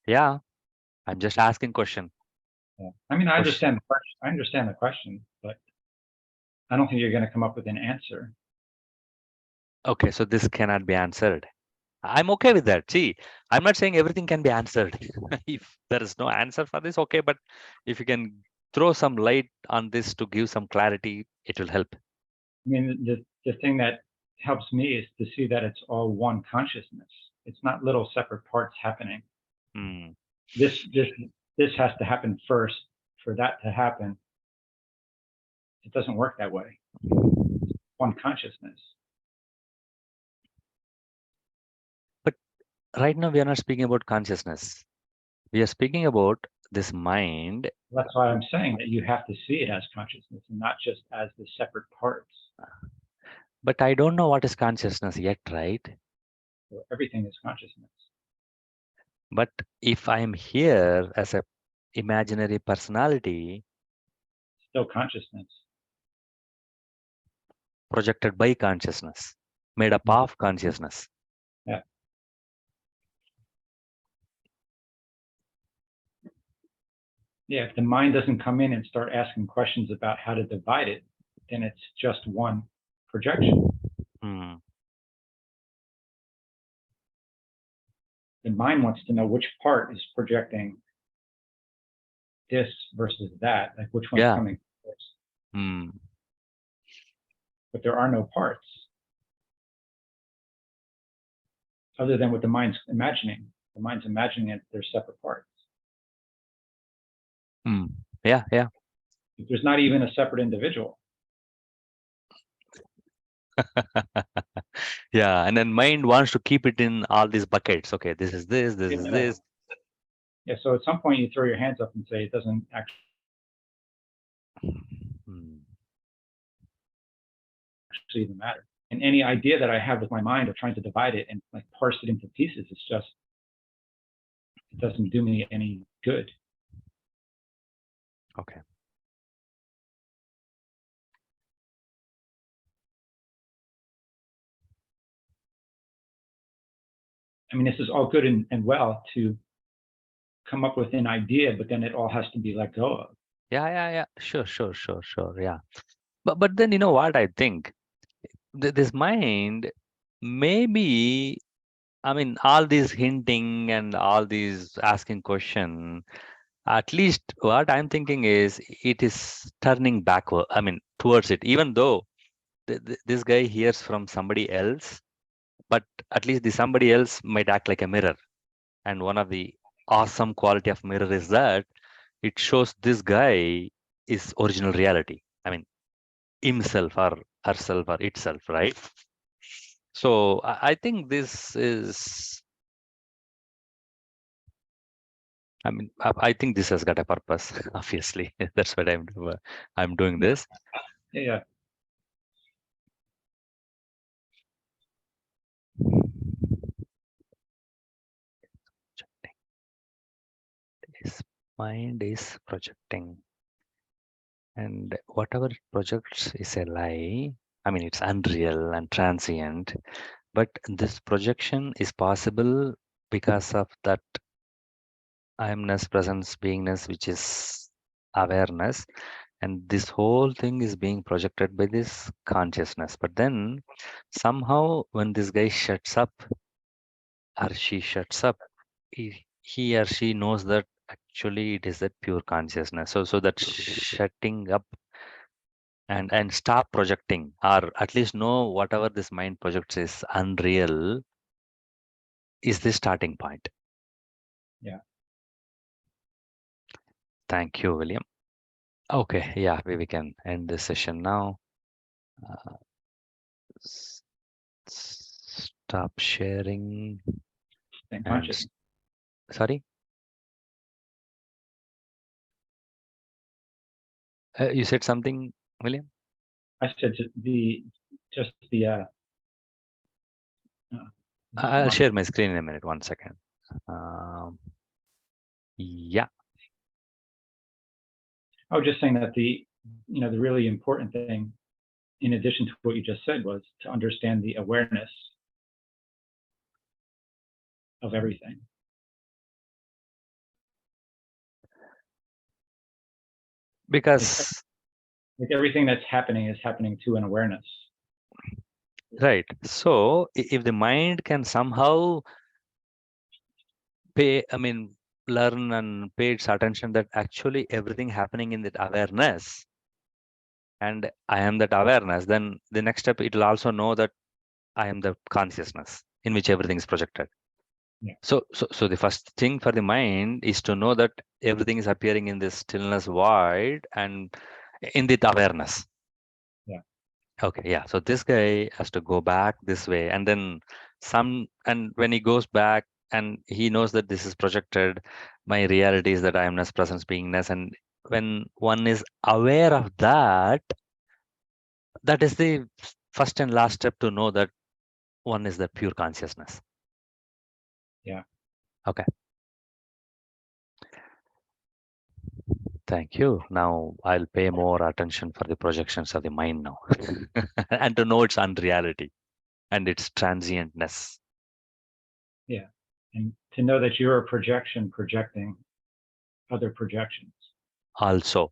Yeah, I'm just asking question. yeah. I mean, I Question. understand the question. I understand the question, but I don't think you're going to come up with an answer. Okay, so this cannot be answered. I'm okay with that. See, I'm not saying everything can be answered. If there is no answer for this, okay, but if you can throw some light on this to give some clarity, it will help. I mean, the thing that helps me is to see that it's all one consciousness. It's not little separate parts happening. Hmm. This has to happen first for that to happen. It doesn't work that way. One consciousness. But right now, we are not speaking about consciousness. We are speaking about this mind. That's why I'm saying that you have to see it as consciousness and not just as the separate parts. But I don't know what is consciousness yet, right? So everything is consciousness. But if I'm here as a imaginary personality Still consciousness. projected by consciousness, made up of consciousness. Yeah. Yeah, if the mind doesn't come in and start asking questions about how to divide it, then it's just one projection. Hmm. The mind wants to know which part is projecting this versus that, like which one's Yeah. coming first. Hmm. But there are no parts other than what the mind's imagining. The mind's imagining it, they're separate parts. Hmm. Yeah, yeah. There's not even a separate individual. Yeah, and then mind wants to keep it in all these buckets. Okay, this is this, this is Yeah. this. Yeah, so at some point you throw your hands up and say it doesn't actually Hmm. actually even matter. And any idea that I have with my mind of trying to divide it and like parse it into pieces, it doesn't do me any good. Okay. I mean, this is all good and well to come up with an idea, but then it all has to be let go of. Yeah. Sure. Yeah. But then you know what I think? This mind, maybe, I mean, all these hinting and all these asking question, at least what I'm thinking is it is turning backward, I mean, towards it, even though this guy hears from somebody else, but at least the somebody else might act like a mirror. And one of the awesome quality of mirror is that it shows this guy is original reality. I mean, himself or herself or itself, right? So I think this is, I mean, I think this has got a purpose. Obviously, that's what I'm doing this. Yeah. His mind is projecting, and whatever it projects is a lie. I mean, it's unreal and transient, but this projection is possible because of that I-amness, presence, beingness, which is awareness. And this whole thing is being projected by this consciousness. But then somehow when this guy shuts up or she shuts up, he or she knows that actually it is that pure consciousness. So that shutting up and stop projecting, or at least know whatever this mind projects is unreal, is the starting point. Yeah. Thank you, William. Okay, yeah, we can end this session now. Stop sharing Same and consciousness. sorry, you said something, William. I said just the I'll share my screen in a minute. 1 second. Um, yeah. I was just saying that the really important thing, in addition to what you just said, was to understand the awareness of everything. Because like everything that's happening is happening to an awareness. right. So if the mind can somehow learn and pay its attention that actually everything happening in that awareness, and I am that awareness, then the next step it will also know that I am the consciousness in which everything is projected. Yeah. So the first thing for the mind is to know that everything is appearing in this stillness void and in the awareness. Yeah. Okay, yeah. So this guy has to go back this way, and then and when he goes back and he knows that this is projected, my reality is that I amness, presence, beingness, and when one is aware of that, that is the first and last step to know that one is the pure consciousness. Yeah. Okay. Thank you. Now I'll pay more attention for the projections of the mind now and to know its unreality and its transientness. Yeah. And to know that you're a projection projecting other projections. Also,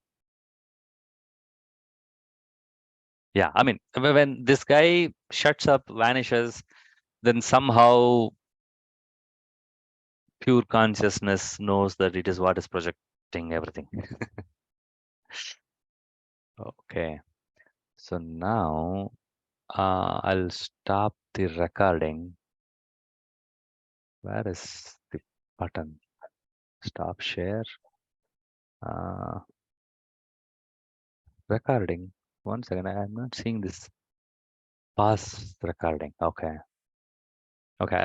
yeah, I mean, when this guy shuts up, vanishes, then somehow pure consciousness knows that it is what is projecting everything. Okay. So now I'll stop the recording. Where is the button? Stop share. Recording. 1 second. I'm not seeing this. Pause recording. Okay.